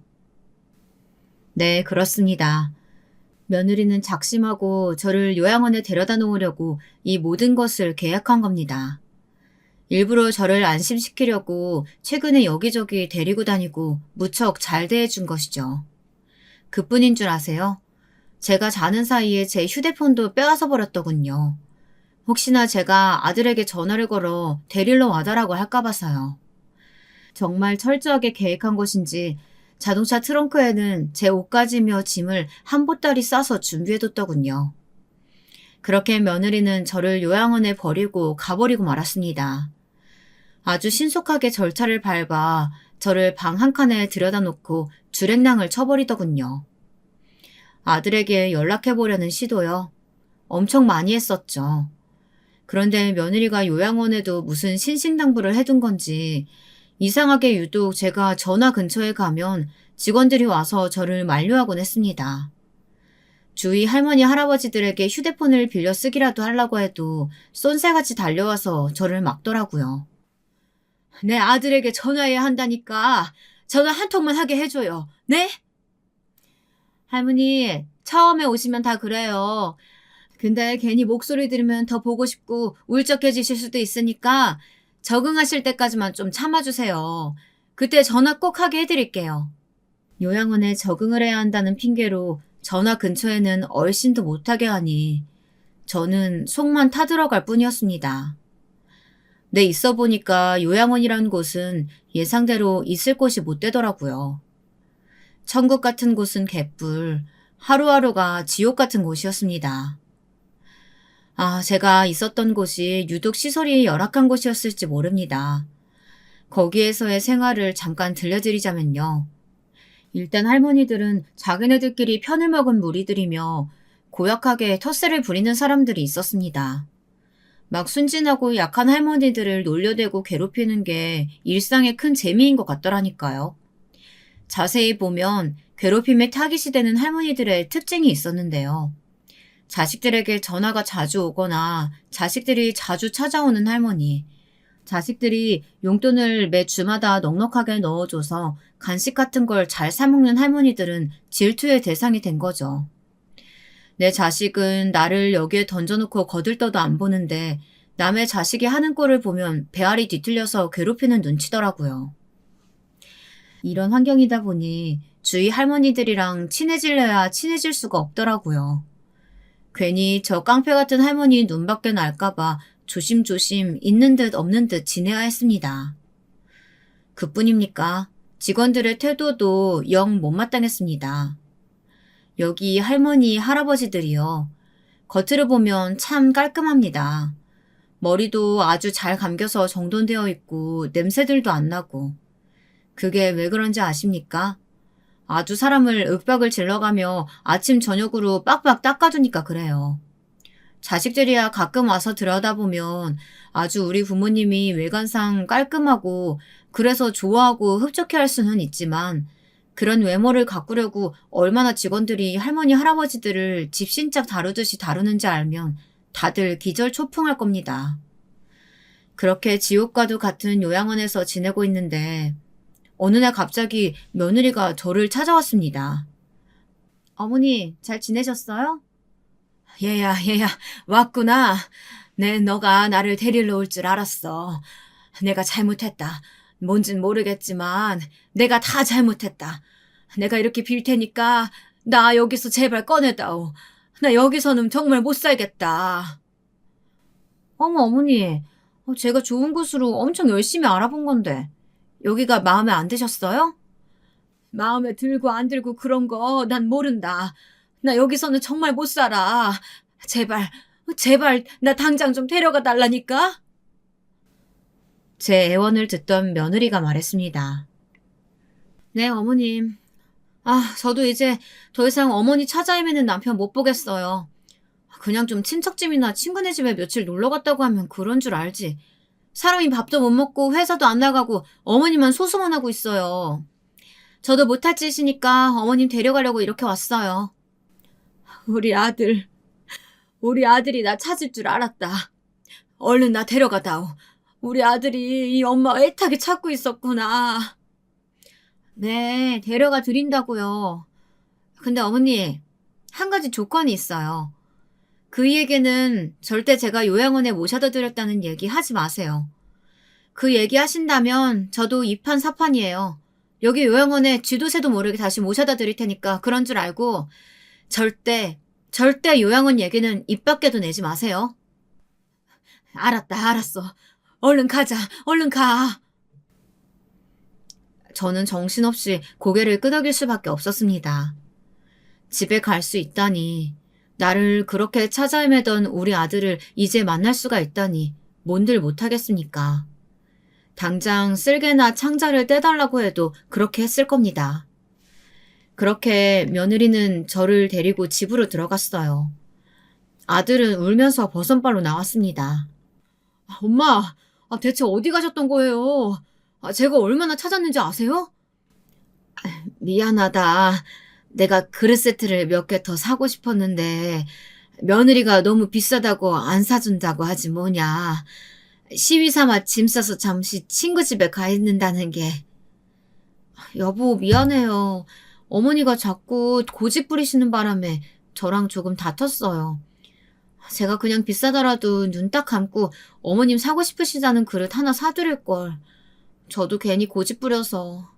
네, 그렇습니다. 며느리는 작심하고 저를 요양원에 데려다 놓으려고 이 모든 것을 계약한 겁니다. 일부러 저를 안심시키려고 최근에 여기저기 데리고 다니고 무척 잘 대해준 것이죠. 그뿐인 줄 아세요? 제가 자는 사이에 제 휴대폰도 빼앗아 버렸더군요. 혹시나 제가 아들에게 전화를 걸어 데리러 와달라고 할까 봐서요. 정말 철저하게 계획한 것인지 자동차 트렁크에는 제 옷가지며 짐을 한 보따리 싸서 준비해뒀더군요. 그렇게 며느리는 저를 요양원에 버리고 가버리고 말았습니다. 아주 신속하게 절차를 밟아 저를 방 한 칸에 들여다 놓고 주랭랑을 쳐버리더군요. 아들에게 연락해보려는 시도요. 엄청 많이 했었죠. 그런데 며느리가 요양원에도 무슨 신신당부를 해둔 건지 이상하게 유독 제가 전화 근처에 가면 직원들이 와서 저를 만류하곤 했습니다. 주위 할머니 할아버지들에게 휴대폰을 빌려 쓰기라도 하려고 해도 쏜새같이 달려와서 저를 막더라고요. 내 아들에게 전화해야 한다니까 전화 한 통만 하게 해줘요. 네? 할머니, 처음에 오시면 다 그래요. 근데 괜히 목소리 들으면 더 보고 싶고 울적해지실 수도 있으니까 적응하실 때까지만 좀 참아주세요. 그때 전화 꼭 하게 해드릴게요. 요양원에 적응을 해야 한다는 핑계로 전화 근처에는 얼씬도 못하게 하니 저는 속만 타들어갈 뿐이었습니다. 네, 있어 보니까 요양원이란 곳은 예상대로 있을 곳이 못 되더라고요. 천국 같은 곳은 개뿔, 하루하루가 지옥 같은 곳이었습니다. 제가 있었던 곳이 유독 시설이 열악한 곳이었을지 모릅니다. 거기에서의 생활을 잠깐 들려드리자면요. 일단 할머니들은 자기네들끼리 편을 먹은 무리들이며 고약하게 텃세를 부리는 사람들이 있었습니다. 막 순진하고 약한 할머니들을 놀려대고 괴롭히는 게 일상의 큰 재미인 것 같더라니까요. 자세히 보면 괴롭힘에 타깃이 되는 할머니들의 특징이 있었는데요. 자식들에게 전화가 자주 오거나 자식들이 자주 찾아오는 할머니, 자식들이 용돈을 매 주마다 넉넉하게 넣어줘서 간식 같은 걸 잘 사먹는 할머니들은 질투의 대상이 된 거죠. 내 자식은 나를 여기에 던져놓고 거들떠도 안 보는데 남의 자식이 하는 꼴을 보면 배알이 뒤틀려서 괴롭히는 눈치더라고요. 이런 환경이다 보니 주위 할머니들이랑 친해질래야 친해질 수가 없더라고요. 괜히 저 깡패 같은 할머니 눈밖에 날까봐 조심조심 있는 듯 없는 듯 지내야 했습니다. 그뿐입니까? 직원들의 태도도 영 못마땅했습니다. 여기 할머니, 할아버지들이요. 겉으로 보면 참 깔끔합니다. 머리도 아주 잘 감겨서 정돈되어 있고 냄새들도 안 나고. 그게 왜 그런지 아십니까? 아주 사람을 윽박을 질러가며 아침 저녁으로 빡빡 닦아주니까 그래요. 자식들이야 가끔 와서 들여다보면 아주 우리 부모님이 외관상 깔끔하고 그래서 좋아하고 흡족해할 수는 있지만 그런 외모를 가꾸려고 얼마나 직원들이 할머니 할아버지들을 집신짝 다루듯이 다루는지 알면 다들 기절초풍할 겁니다. 그렇게 지옥과도 같은 요양원에서 지내고 있는데 어느 날 갑자기 며느리가 저를 찾아왔습니다. 어머니, 잘 지내셨어요? 얘야, 왔구나. 너가 나를 데리러 올 줄 알았어. 내가 잘못했다. 뭔진 모르겠지만 내가 다 잘못했다. 내가 이렇게 빌 테니까 나 여기서 제발 꺼내다오. 나 여기서는 정말 못 살겠다. 어머니. 제가 좋은 곳으로 엄청 열심히 알아본 건데 여기가 마음에 안 드셨어요? 마음에 들고 안 들고 그런 거 난 모른다. 나 여기서는 정말 못 살아. 제발 나 당장 좀 데려가 달라니까. 제 애원을 듣던 며느리가 말했습니다. 네, 어머님. 저도 이제 더 이상 어머니 찾아 헤매는 남편 못 보겠어요. 그냥 좀 친척집이나 친구네 집에 며칠 놀러 갔다고 하면 그런 줄 알지. 사람이 밥도 못 먹고 회사도 안 나가고 어머니만 소송만 하고 있어요. 저도 못할 짓이니까 어머님 데려가려고 이렇게 왔어요. 우리 아들이 나 찾을 줄 알았다. 얼른 나 데려가다오. 우리 아들이 이 엄마 애타게 찾고 있었구나. 네, 데려가 드린다고요. 근데 어머니, 한 가지 조건이 있어요. 그이에게는 절대 제가 요양원에 모셔다 드렸다는 얘기 하지 마세요. 그 얘기 하신다면 저도 이판사판이에요. 여기 요양원에 쥐도새도 모르게 다시 모셔다 드릴 테니까 그런 줄 알고 절대 요양원 얘기는 입 밖에도 내지 마세요. 알았어. 얼른 가자. 얼른 가. 저는 정신없이 고개를 끄덕일 수밖에 없었습니다. 집에 갈 수 있다니, 나를 그렇게 찾아 헤매던 우리 아들을 이제 만날 수가 있다니 뭔들 못하겠습니까? 당장 쓸개나 창자를 떼달라고 해도 그렇게 했을 겁니다. 그렇게 며느리는 저를 데리고 집으로 들어갔어요. 아들은 울면서 버선발로 나왔습니다. 엄마, 대체 어디 가셨던 거예요? 제가 얼마나 찾았는지 아세요? 미안하다. 내가 그릇 세트를 몇 개 더 사고 싶었는데 며느리가 너무 비싸다고 안 사준다고 하지 뭐냐. 시위 삼아 짐 싸서 잠시 친구 집에 가 있는다는 게. 여보, 미안해요. 어머니가 자꾸 고집 부리시는 바람에 저랑 조금 다퉜어요. 제가 그냥 비싸더라도 눈 딱 감고 어머님 사고 싶으시다는 그릇 하나 사드릴 걸. 저도 괜히 고집 부려서.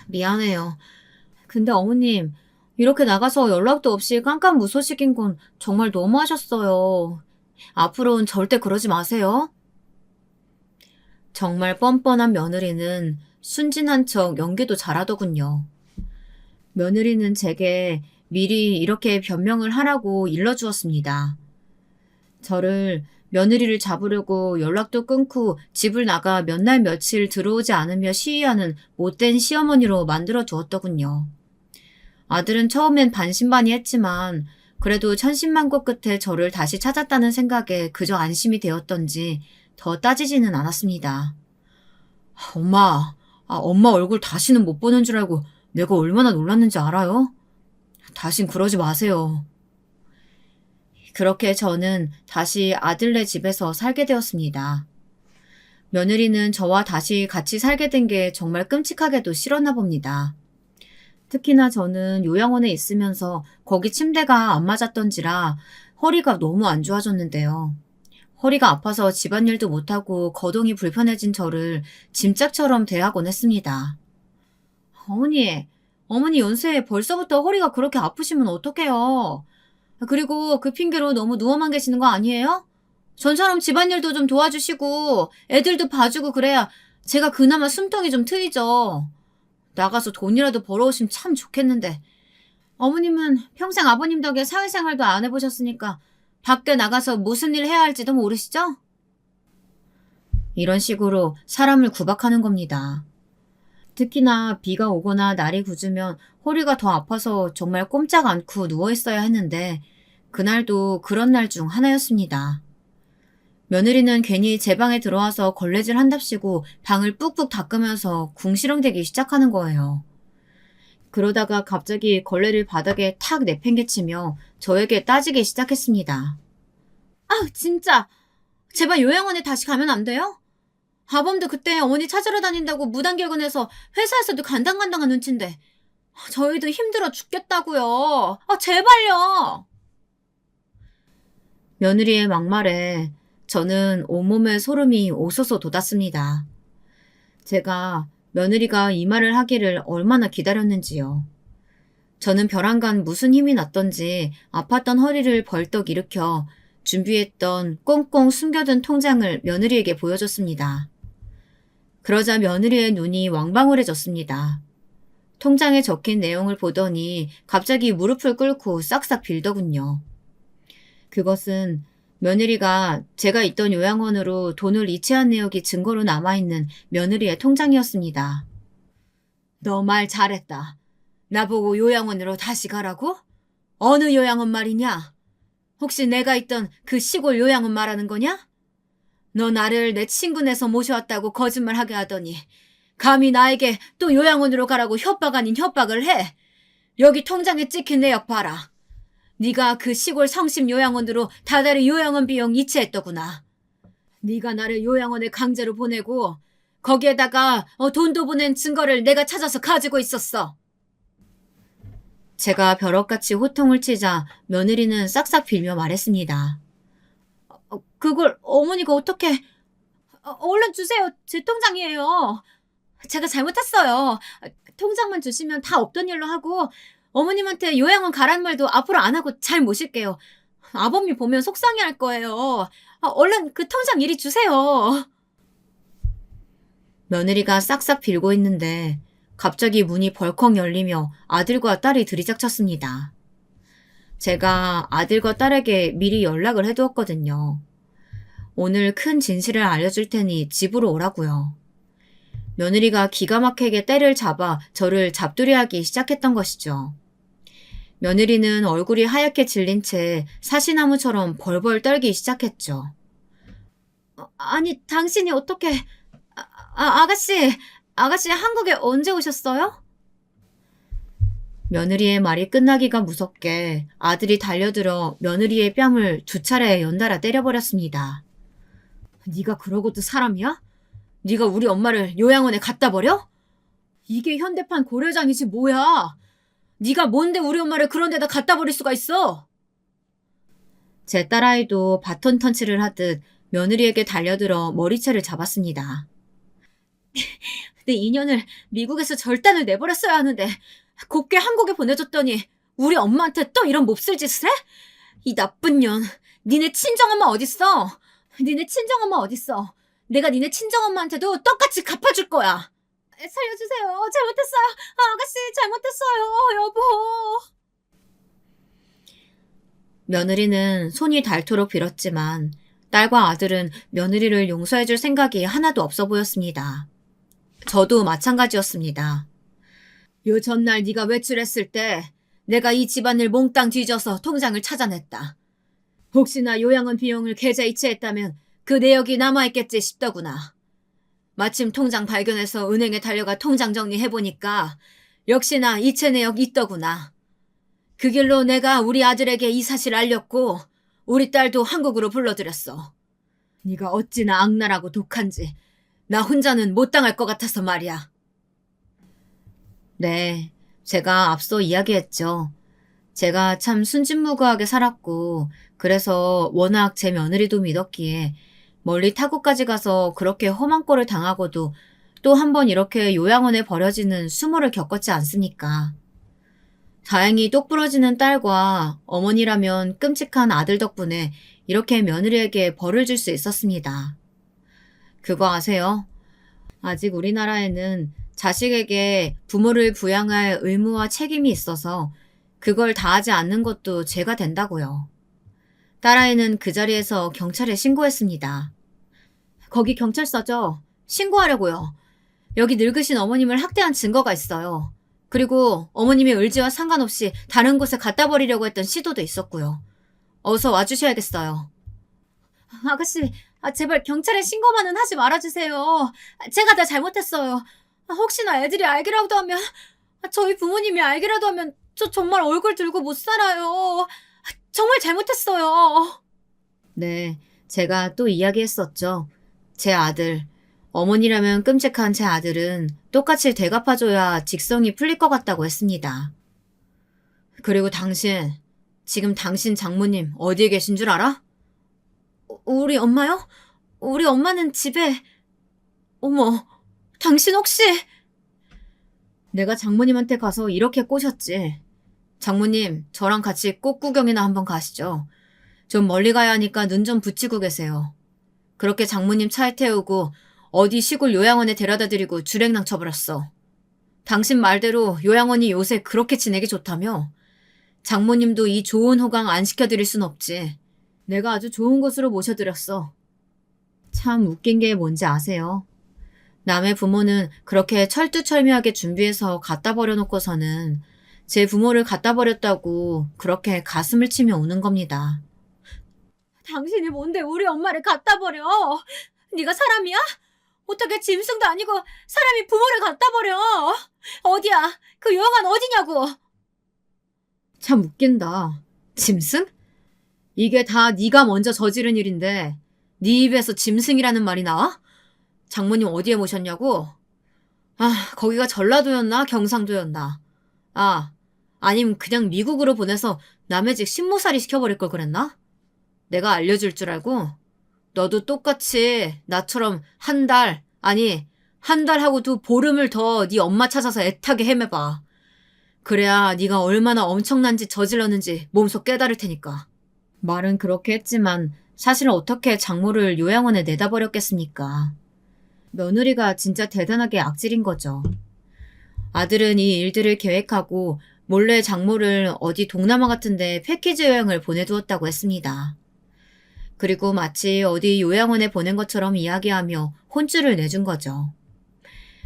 미안해요. 근데 어머님, 이렇게 나가서 연락도 없이 깜깜무소식인 건 정말 너무하셨어요. 앞으로는 절대 그러지 마세요. 정말 뻔뻔한 며느리는 순진한 척 연기도 잘하더군요. 며느리는 제게 미리 이렇게 변명을 하라고 일러주었습니다. 저를 며느리를 잡으려고 연락도 끊고 집을 나가 몇 날 며칠 들어오지 않으며 시위하는 못된 시어머니로 만들어 두었더군요. 아들은 처음엔 반신반의했지만 그래도 천신만고 끝에 저를 다시 찾았다는 생각에 그저 안심이 되었던지 더 따지지는 않았습니다. 엄마 얼굴 다시는 못 보는 줄 알고 내가 얼마나 놀랐는지 알아요? 다신 그러지 마세요. 그렇게 저는 다시 아들네 집에서 살게 되었습니다. 며느리는 저와 다시 같이 살게 된 게 정말 끔찍하게도 싫었나 봅니다. 특히나 저는 요양원에 있으면서 거기 침대가 안 맞았던지라 허리가 너무 안 좋아졌는데요. 허리가 아파서 집안일도 못하고 거동이 불편해진 저를 짐짝처럼 대하곤 했습니다. 어머니, 어머니 연세에 벌써부터 허리가 그렇게 아프시면 어떡해요? 그리고 그 핑계로 너무 누워만 계시는 거 아니에요? 전처럼 집안일도 좀 도와주시고 애들도 봐주고 그래야 제가 그나마 숨통이 좀 트이죠. 나가서 돈이라도 벌어오시면 참 좋겠는데. 어머님은 평생 아버님 덕에 사회생활도 안 해보셨으니까 밖에 나가서 무슨 일 해야 할지도 모르시죠? 이런 식으로 사람을 구박하는 겁니다. 특히나 비가 오거나 날이 굳으면 허리가 더 아파서 정말 꼼짝 않고 누워있어야 했는데 그날도 그런 날 중 하나였습니다. 며느리는 괜히 제 방에 들어와서 걸레질 한답시고 방을 뿍뿍 닦으면서 궁시렁대기 시작하는 거예요. 그러다가 갑자기 걸레를 바닥에 탁 내팽개치며 저에게 따지기 시작했습니다. 아우 진짜 제발 요양원에 다시 가면 안 돼요? 아범도 그때 어머니 찾으러 다닌다고 무단결근해서 회사에서도 간당간당한 눈치인데 저희도 힘들어 죽겠다고요. 아 제발요. 며느리의 막말에 저는 온몸에 소름이 오소소 돋았습니다. 제가 며느리가 이 말을 하기를 얼마나 기다렸는지요. 저는 벼랑간 무슨 힘이 났던지 아팠던 허리를 벌떡 일으켜 준비했던 꽁꽁 숨겨둔 통장을 며느리에게 보여줬습니다. 그러자 며느리의 눈이 왕방울해졌습니다. 통장에 적힌 내용을 보더니 갑자기 무릎을 꿇고 싹싹 빌더군요. 그것은 며느리가 제가 있던 요양원으로 돈을 이체한 내역이 증거로 남아있는 며느리의 통장이었습니다. 너 말 잘했다. 나보고 요양원으로 다시 가라고? 어느 요양원 말이냐? 혹시 내가 있던 그 시골 요양원 말하는 거냐? 너 나를 내 친구네서 모셔왔다고 거짓말하게 하더니 감히 나에게 또 요양원으로 가라고 협박 아닌 협박을 해. 여기 통장에 찍힌 내역 봐라. 네가 그 시골 성심 요양원으로 다달이 요양원 비용 이체했더구나. 네가 나를 요양원에 강제로 보내고 거기에다가 돈도 보낸 증거를 내가 찾아서 가지고 있었어. 제가 벼락같이 호통을 치자 며느리는 싹싹 빌며 말했습니다. 그걸 어머니가 어떻게... 얼른 주세요. 제 통장이에요. 제가 잘못했어요. 통장만 주시면 다 없던 일로 하고 어머님한테 요양원 가라는 말도 앞으로 안 하고 잘 모실게요. 아범이 보면 속상해할 거예요. 얼른 그 통장 이리 주세요. 며느리가 싹싹 빌고 있는데 갑자기 문이 벌컥 열리며 아들과 딸이 들이닥쳤습니다. 제가 아들과 딸에게 미리 연락을 해두었거든요. 오늘 큰 진실을 알려줄 테니 집으로 오라고요. 며느리가 기가 막히게 때를 잡아 저를 잡두리하기 시작했던 것이죠. 며느리는 얼굴이 하얗게 질린 채 사시나무처럼 벌벌 떨기 시작했죠. 아니 당신이 어떻게... 아가씨 한국에 언제 오셨어요? 며느리의 말이 끝나기가 무섭게 아들이 달려들어 며느리의 뺨을 두 차례 연달아 때려버렸습니다. 네가 그러고도 사람이야? 네가 우리 엄마를 요양원에 갖다 버려? 이게 현대판 고려장이지 뭐야. 네가 뭔데 우리 엄마를 그런 데다 갖다 버릴 수가 있어? 제 딸아이도 바톤 턴치를 하듯 며느리에게 달려들어 머리채를 잡았습니다. 내 인연을 미국에서 절단을 내버렸어야 하는데 곱게 한국에 보내줬더니 우리 엄마한테 또 이런 몹쓸 짓을 해? 이 나쁜 년. 니네 친정엄마 어딨어? 니네 친정엄마 어딨어? 내가 니네 친정엄마한테도 똑같이 갚아줄 거야. 살려주세요. 잘못했어요. 아가씨 잘못했어요. 여보. 며느리는 손이 닳도록 빌었지만 딸과 아들은 며느리를 용서해줄 생각이 하나도 없어 보였습니다. 저도 마찬가지였습니다. 요 전날 네가 외출했을 때 내가 이 집안을 몽땅 뒤져서 통장을 찾아냈다. 혹시나 요양원 비용을 계좌 이체했다면 그 내역이 남아있겠지 싶더구나. 마침 통장 발견해서 은행에 달려가 통장 정리해보니까 역시나 이체 내역 있더구나. 그 길로 내가 우리 아들에게 이 사실 알렸고 우리 딸도 한국으로 불러들였어. 네가 어찌나 악랄하고 독한지 나 혼자는 못 당할 것 같아서 말이야. 네, 제가 앞서 이야기했죠. 제가 참 순진무구하게 살았고 그래서 워낙 제 며느리도 믿었기에 멀리 타국까지 가서 그렇게 험한 꼴을 당하고도 또 한 번 이렇게 요양원에 버려지는 수모를 겪었지 않습니까? 다행히 똑부러지는 딸과 어머니라면 끔찍한 아들 덕분에 이렇게 며느리에게 벌을 줄 수 있었습니다. 그거 아세요? 아직 우리나라에는 자식에게 부모를 부양할 의무와 책임이 있어서 그걸 다하지 않는 것도 죄가 된다고요. 딸아이는 그 자리에서 경찰에 신고했습니다. 거기 경찰서죠? 신고하려고요. 여기 늙으신 어머님을 학대한 증거가 있어요. 그리고 어머님의 의지와 상관없이 다른 곳에 갖다 버리려고 했던 시도도 있었고요. 어서 와주셔야겠어요. 아가씨, 제발 경찰에 신고만은 하지 말아주세요. 제가 다 잘못했어요. 혹시나 애들이 알기라도 하면, 저희 부모님이 알기라도 하면 저 정말 얼굴 들고 못 살아요. 정말 잘못했어요. 네, 제가 또 이야기했었죠. 제 아들, 어머니라면 끔찍한 제 아들은 똑같이 되갚아줘야 직성이 풀릴 것 같다고 했습니다. 그리고 당신, 지금 당신 장모님 어디에 계신 줄 알아? 우리 엄마요? 우리 엄마는 집에... 어머, 당신 혹시... 내가 장모님한테 가서 이렇게 꼬셨지. 장모님, 저랑 같이 꽃 구경이나 한번 가시죠. 좀 멀리 가야 하니까 눈 좀 붙이고 계세요. 그렇게 장모님 차에 태우고 어디 시골 요양원에 데려다 드리고 주랭랑 쳐버렸어. 당신 말대로 요양원이 요새 그렇게 지내기 좋다며? 장모님도 이 좋은 호강 안 시켜드릴 순 없지. 내가 아주 좋은 곳으로 모셔드렸어. 참 웃긴 게 뭔지 아세요? 남의 부모는 그렇게 철두철미하게 준비해서 갖다 버려놓고서는 제 부모를 갖다 버렸다고 그렇게 가슴을 치며 우는 겁니다. 당신이 뭔데 우리 엄마를 갖다 버려? 네가 사람이야? 어떻게 짐승도 아니고 사람이 부모를 갖다 버려? 어디야? 그 요양원 어디냐고? 참 웃긴다. 짐승? 이게 다 네가 먼저 저지른 일인데 네 입에서 짐승이라는 말이 나와? 장모님 어디에 모셨냐고? 거기가 전라도였나 경상도였나? 아니면 그냥 미국으로 보내서 남의 집 신모살이 시켜버릴 걸 그랬나? 내가 알려줄 줄 알고? 너도 똑같이 나처럼 한 달 하고 두 보름을 더 네 엄마 찾아서 애타게 헤매봐. 그래야 네가 얼마나 엄청난 짓 저질렀는지 몸소 깨달을 테니까. 말은 그렇게 했지만 사실 어떻게 장모를 요양원에 내다 버렸겠습니까? 며느리가 진짜 대단하게 악질인 거죠. 아들은 이 일들을 계획하고 몰래 장모를 어디 동남아 같은 데 패키지 여행을 보내두었다고 했습니다. 그리고 마치 어디 요양원에 보낸 것처럼 이야기하며 혼쭐을 내준 거죠.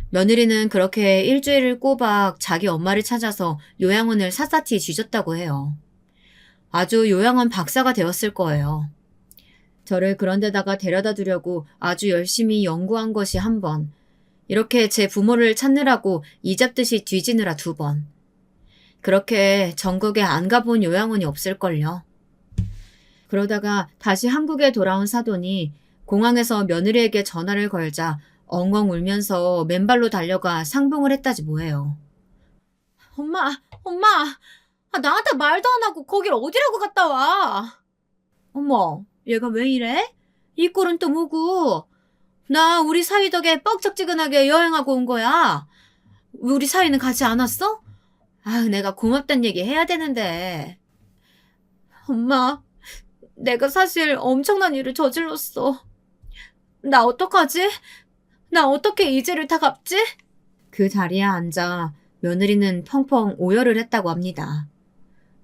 며느리는 그렇게 일주일을 꼬박 자기 엄마를 찾아서 요양원을 샅샅이 뒤졌다고 해요. 아주 요양원 박사가 되었을 거예요. 저를 그런 데다가 데려다 두려고 아주 열심히 연구한 것이 한 번, 이렇게 제 부모를 찾느라고 이잡듯이 뒤지느라 2번. 그렇게 전국에 안 가본 요양원이 없을걸요. 그러다가 다시 한국에 돌아온 사돈이 공항에서 며느리에게 전화를 걸자 엉엉 울면서 맨발로 달려가 상봉을 했다지 뭐예요. 엄마, 나한테 말도 안 하고 거길 어디라고 갔다 와? 어머, 얘가 왜 이래? 이 꼴은 또 뭐고? 나 우리 사위 덕에 뻑적지근하게 여행하고 온 거야. 우리 사위는 가지 않았어? 내가 고맙단 얘기 해야 되는데. 엄마, 내가 사실 엄청난 일을 저질렀어. 나 어떡하지? 나 어떻게 이 죄를 다 갚지? 그 자리에 앉아 며느리는 펑펑 오열을 했다고 합니다.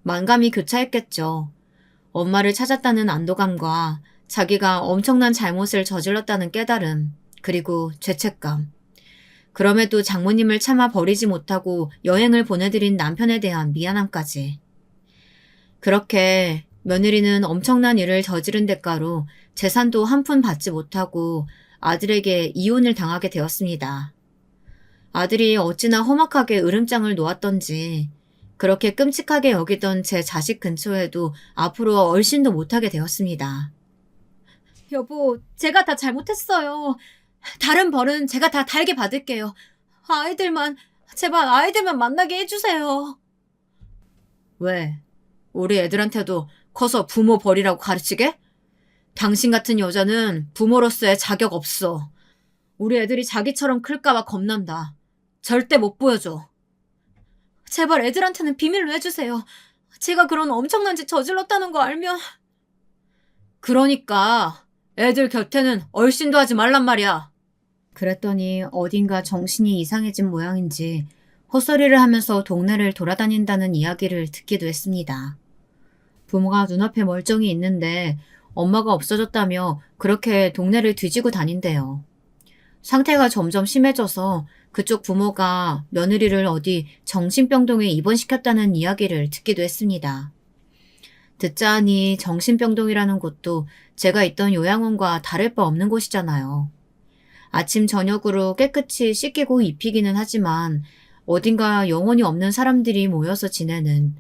만감이 교차했겠죠. 엄마를 찾았다는 안도감과 자기가 엄청난 잘못을 저질렀다는 깨달음, 그리고 죄책감. 그럼에도 장모님을 참아 버리지 못하고 여행을 보내드린 남편에 대한 미안함까지. 그렇게 며느리는 엄청난 일을 저지른 대가로 재산도 한 푼 받지 못하고 아들에게 이혼을 당하게 되었습니다. 아들이 어찌나 험악하게 으름장을 놓았던지 그렇게 끔찍하게 여기던 제 자식 근처에도 앞으로 얼씬도 못하게 되었습니다. 여보, 제가 다 잘못했어요. 다른 벌은 제가 다 달게 받을게요. 제발 아이들만 만나게 해주세요. 왜? 우리 애들한테도 커서 부모 버리라고 가르치게? 당신 같은 여자는 부모로서의 자격 없어. 우리 애들이 자기처럼 클까봐 겁난다. 절대 못 보여줘. 제발 애들한테는 비밀로 해주세요. 제가 그런 엄청난 짓 저질렀다는 거 알면. 그러니까 애들 곁에는 얼씬도 하지 말란 말이야. 그랬더니 어딘가 정신이 이상해진 모양인지 헛소리를 하면서 동네를 돌아다닌다는 이야기를 듣기도 했습니다. 부모가 눈앞에 멀쩡히 있는데 엄마가 없어졌다며 그렇게 동네를 뒤지고 다닌대요. 상태가 점점 심해져서 그쪽 부모가 며느리를 어디 정신병동에 입원시켰다는 이야기를 듣기도 했습니다. 듣자 하니 정신병동이라는 곳도 제가 있던 요양원과 다를 바 없는 곳이잖아요. 아침 저녁으로 깨끗이 씻기고 입히기는 하지만 어딘가 영혼이 없는 사람들이 모여서 지내는,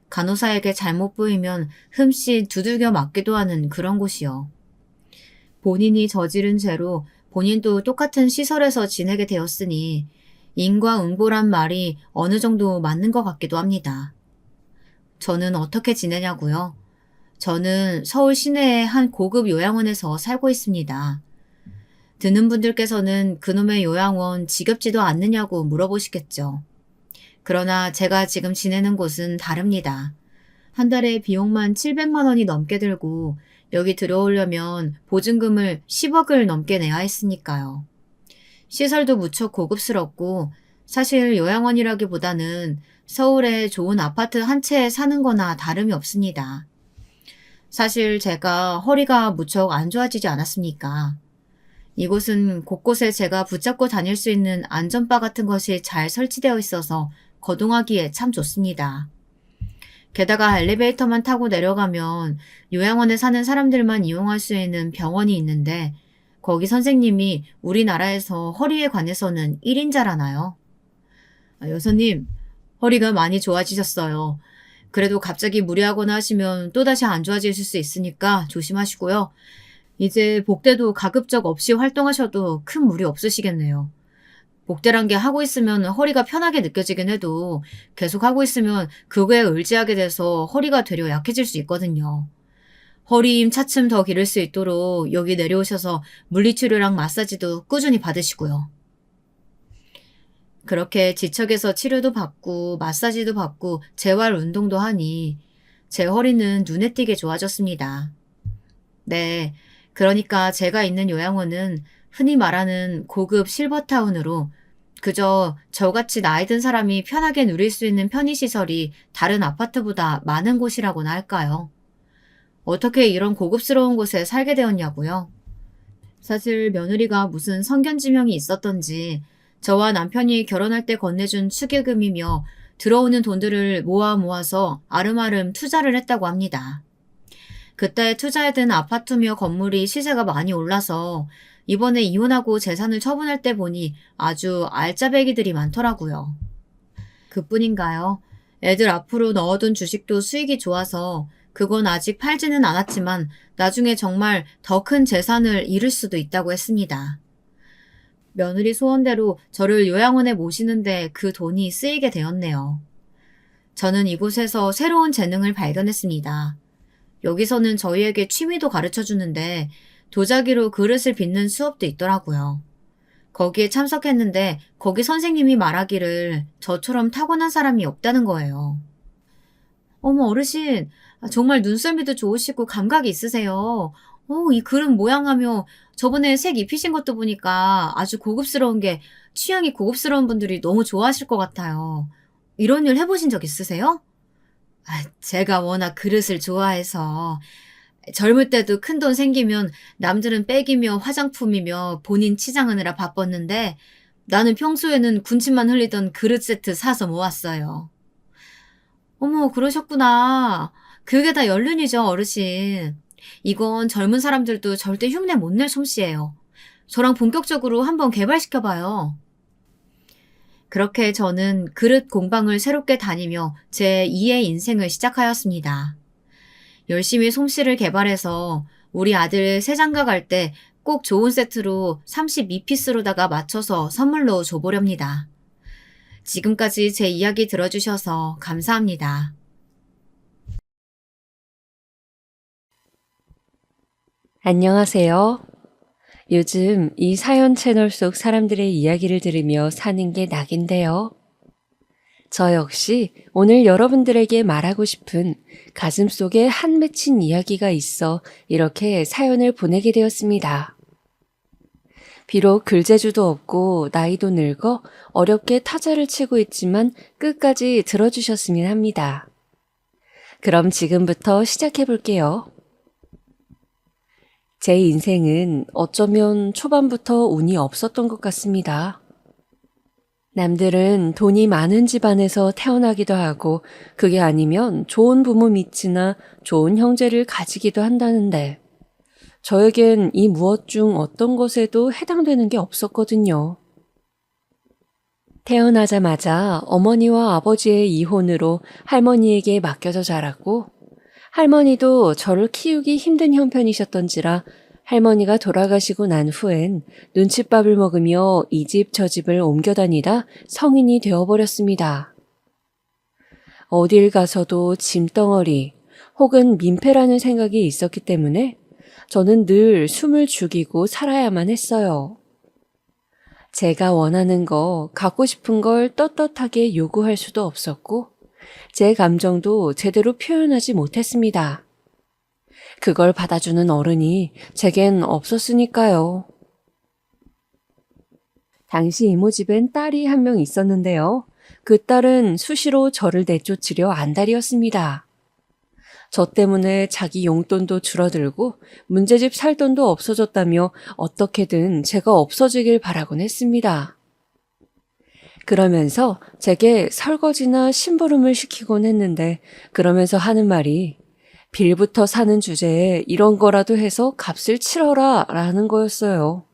간호사에게 잘못 보이면 흠씨 두들겨 맞기도 하는 그런 곳이요. 본인이 저지른 죄로 본인도 똑같은 시설에서 지내게 되었으니 인과응보란 말이 어느 정도 맞는 것 같기도 합니다. 저는 어떻게 지내냐고요? 저는 서울 시내의 한 고급 요양원에서 살고 있습니다. 듣는 분들께서는 그놈의 요양원 지겹지도 않느냐고 물어보시겠죠. 그러나 제가 지금 지내는 곳은 다릅니다. 한 달에 비용만 700만 원이 넘게 들고 여기 들어오려면 보증금을 10억을 넘게 내야 했으니까요. 시설도 무척 고급스럽고 사실 요양원이라기보다는 서울의 좋은 아파트 한 채에 사는 거나 다름이 없습니다. 사실 제가 허리가 무척 안 좋아지지 않았습니까? 이곳은 곳곳에 제가 붙잡고 다닐 수 있는 안전바 같은 것이 잘 설치되어 있어서 거동하기에 참 좋습니다. 게다가 엘리베이터만 타고 내려가면 요양원에 사는 사람들만 이용할 수 있는 병원이 있는데 거기 선생님이 우리나라에서 허리에 관해서는 1인자라나요? 여사님, 허리가 많이 좋아지셨어요. 그래도 갑자기 무리하거나 하시면 또다시 안 좋아지실 수 있으니까 조심하시고요. 이제 복대도 가급적 없이 활동하셔도 큰 무리 없으시겠네요. 복대란 게 하고 있으면 허리가 편하게 느껴지긴 해도 계속 하고 있으면 그거에 의지하게 돼서 허리가 되려 약해질 수 있거든요. 허리 힘 차츰 더 기를 수 있도록 여기 내려오셔서 물리치료랑 마사지도 꾸준히 받으시고요. 그렇게 지척에서 치료도 받고 마사지도 받고 재활 운동도 하니 제 허리는 눈에 띄게 좋아졌습니다. 네, 그러니까 제가 있는 요양원은 흔히 말하는 고급 실버타운으로 그저 저같이 나이 든 사람이 편하게 누릴 수 있는 편의시설이 다른 아파트보다 많은 곳이라고나 할까요? 어떻게 이런 고급스러운 곳에 살게 되었냐고요? 사실 며느리가 무슨 성견지명이 있었던지 저와 남편이 결혼할 때 건네준 축의금이며 들어오는 돈들을 모아서 아름아름 투자를 했다고 합니다. 그때 투자에 든 아파트며 건물이 시세가 많이 올라서 이번에 이혼하고 재산을 처분할 때 보니 아주 알짜배기들이 많더라고요. 그뿐인가요? 애들 앞으로 넣어둔 주식도 수익이 좋아서 그건 아직 팔지는 않았지만 나중에 정말 더 큰 재산을 잃을 수도 있다고 했습니다. 며느리 소원대로 저를 요양원에 모시는데 그 돈이 쓰이게 되었네요. 저는 이곳에서 새로운 재능을 발견했습니다. 여기서는 저희에게 취미도 가르쳐주는데 도자기로 그릇을 빚는 수업도 있더라고요. 거기에 참석했는데 거기 선생님이 말하기를 저처럼 타고난 사람이 없다는 거예요. 어머 어르신, 정말 눈썰미도 좋으시고 감각이 있으세요. 이 그릇 모양하며 저번에 색 입히신 것도 보니까 아주 고급스러운 게 취향이 고급스러운 분들이 너무 좋아하실 것 같아요. 이런 일 해보신 적 있으세요? 제가 워낙 그릇을 좋아해서 젊을 때도 큰돈 생기면 남들은 백이며 화장품이며 본인 치장하느라 바빴는데 나는 평소에는 군침만 흘리던 그릇 세트 사서 모았어요. 어머, 그러셨구나. 그게 다 연륜이죠, 어르신. 이건 젊은 사람들도 절대 흉내 못 낼 솜씨예요. 저랑 본격적으로 한번 개발시켜봐요. 그렇게 저는 그릇 공방을 새롭게 다니며 제 2의 인생을 시작하였습니다. 열심히 솜씨를 개발해서 우리 아들 새장가 갈 때 꼭 좋은 세트로 32피스로다가 맞춰서 선물로 줘보렵니다. 지금까지 제 이야기 들어주셔서 감사합니다. 안녕하세요. 요즘 이 사연 채널 속 사람들의 이야기를 들으며 사는 게 낙인데요. 저 역시 오늘 여러분들에게 말하고 싶은 가슴속에 한 맺힌 이야기가 있어 이렇게 사연을 보내게 되었습니다. 비록 글재주도 없고 나이도 늙어 어렵게 타자를 치고 있지만 끝까지 들어주셨으면 합니다. 그럼 지금부터 시작해 볼게요. 제 인생은 어쩌면 초반부터 운이 없었던 것 같습니다. 남들은 돈이 많은 집안에서 태어나기도 하고 그게 아니면 좋은 부모 밑이나 좋은 형제를 가지기도 한다는데 저에겐 이 무엇 중 어떤 것에도 해당되는 게 없었거든요. 태어나자마자 어머니와 아버지의 이혼으로 할머니에게 맡겨져 자랐고 할머니도 저를 키우기 힘든 형편이셨던지라 할머니가 돌아가시고 난 후엔 눈칫밥을 먹으며 이 집 저 집을 옮겨 다니다 성인이 되어버렸습니다. 어딜 가서도 짐덩어리 혹은 민폐라는 생각이 있었기 때문에 저는 늘 숨을 죽이고 살아야만 했어요. 제가 원하는 거, 갖고 싶은 걸 떳떳하게 요구할 수도 없었고 제 감정도 제대로 표현하지 못했습니다. 그걸 받아주는 어른이 제겐 없었으니까요. 당시 이모 집엔 딸이 한 명 있었는데요. 그 딸은 수시로 저를 내쫓으려 안달이었습니다. 저 때문에 자기 용돈도 줄어들고 문제집 살 돈도 없어졌다며 어떻게든 제가 없어지길 바라곤 했습니다. 그러면서 제게 설거지나 심부름을 시키곤 했는데 그러면서 하는 말이 빌부터 사는 주제에 이런 거라도 해서 값을 치러라 라는 거였어요.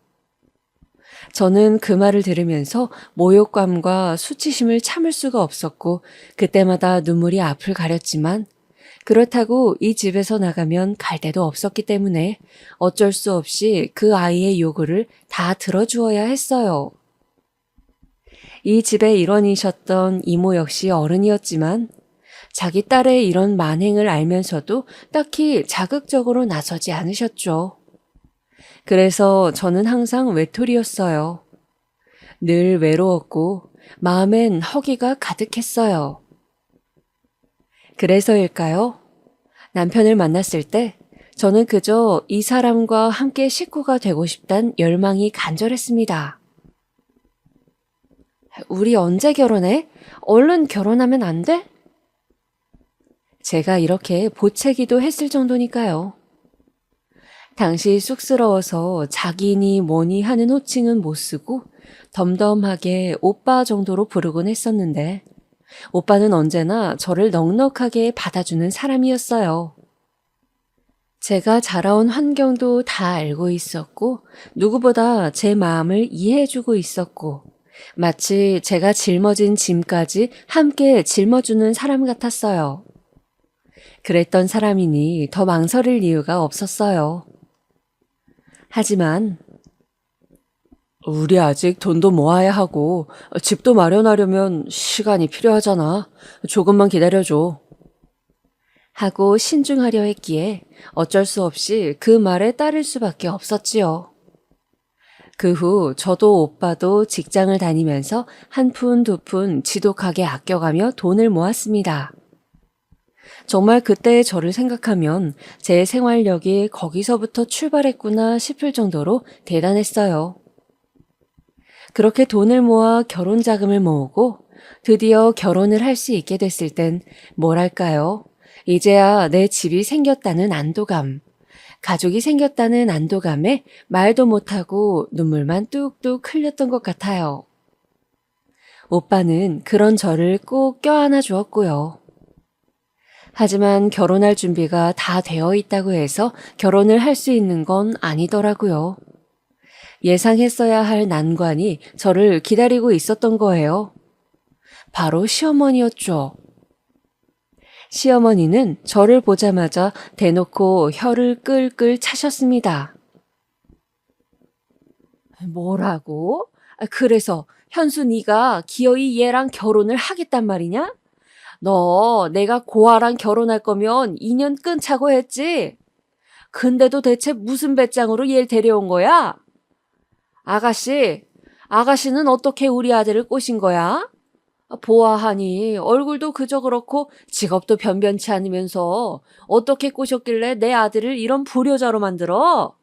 저는 그 말을 들으면서 모욕감과 수치심을 참을 수가 없었고 그때마다 눈물이 앞을 가렸지만 그렇다고 이 집에서 나가면 갈 데도 없었기 때문에 어쩔 수 없이 그 아이의 요구를 다 들어주어야 했어요. 이 집의 일원이셨던 이모 역시 어른이었지만 자기 딸의 이런 만행을 알면서도 딱히 자극적으로 나서지 않으셨죠. 그래서 저는 항상 외톨이였어요. 늘 외로웠고 마음엔 허기가 가득했어요. 그래서일까요? 남편을 만났을 때 저는 그저 이 사람과 함께 식구가 되고 싶단 열망이 간절했습니다. 우리 언제 결혼해? 얼른 결혼하면 안 돼? 제가 이렇게 보채기도 했을 정도니까요. 당시 쑥스러워서 자기니 뭐니 하는 호칭은 못 쓰고 덤덤하게 오빠 정도로 부르곤 했었는데 오빠는 언제나 저를 넉넉하게 받아주는 사람이었어요. 제가 자라온 환경도 다 알고 있었고 누구보다 제 마음을 이해해주고 있었고 마치 제가 짊어진 짐까지 함께 짊어주는 사람 같았어요. 그랬던 사람이니 더 망설일 이유가 없었어요. 하지만 우리 아직 돈도 모아야 하고 집도 마련하려면 시간이 필요하잖아. 조금만 기다려줘. 하고 신중하려 했기에 어쩔 수 없이 그 말에 따를 수밖에 없었지요. 그 후 저도 오빠도 직장을 다니면서 한 푼 두 푼 지독하게 아껴가며 돈을 모았습니다. 정말 그때의 저를 생각하면 제 생활력이 거기서부터 출발했구나 싶을 정도로 대단했어요. 그렇게 돈을 모아 결혼 자금을 모으고 드디어 결혼을 할 수 있게 됐을 땐 뭐랄까요? 이제야 내 집이 생겼다는 안도감, 가족이 생겼다는 안도감에 말도 못하고 눈물만 뚝뚝 흘렸던 것 같아요. 오빠는 그런 저를 꼭 껴안아 주었고요. 하지만 결혼할 준비가 다 되어 있다고 해서 결혼을 할 수 있는 건 아니더라고요. 예상했어야 할 난관이 저를 기다리고 있었던 거예요. 바로 시어머니였죠. 시어머니는 저를 보자마자 대놓고 혀를 끌끌 차셨습니다. 뭐라고? 그래서 현수 네가 기어이 얘랑 결혼을 하겠단 말이냐? 너 내가 고아랑 결혼할 거면 2년 끊자고 했지? 근데도 대체 무슨 배짱으로 얘를 데려온 거야? 아가씨는 어떻게 우리 아들을 꼬신 거야? 보아하니 얼굴도 그저 그렇고 직업도 변변치 않으면서 어떻게 꼬셨길래 내 아들을 이런 불효자로 만들어?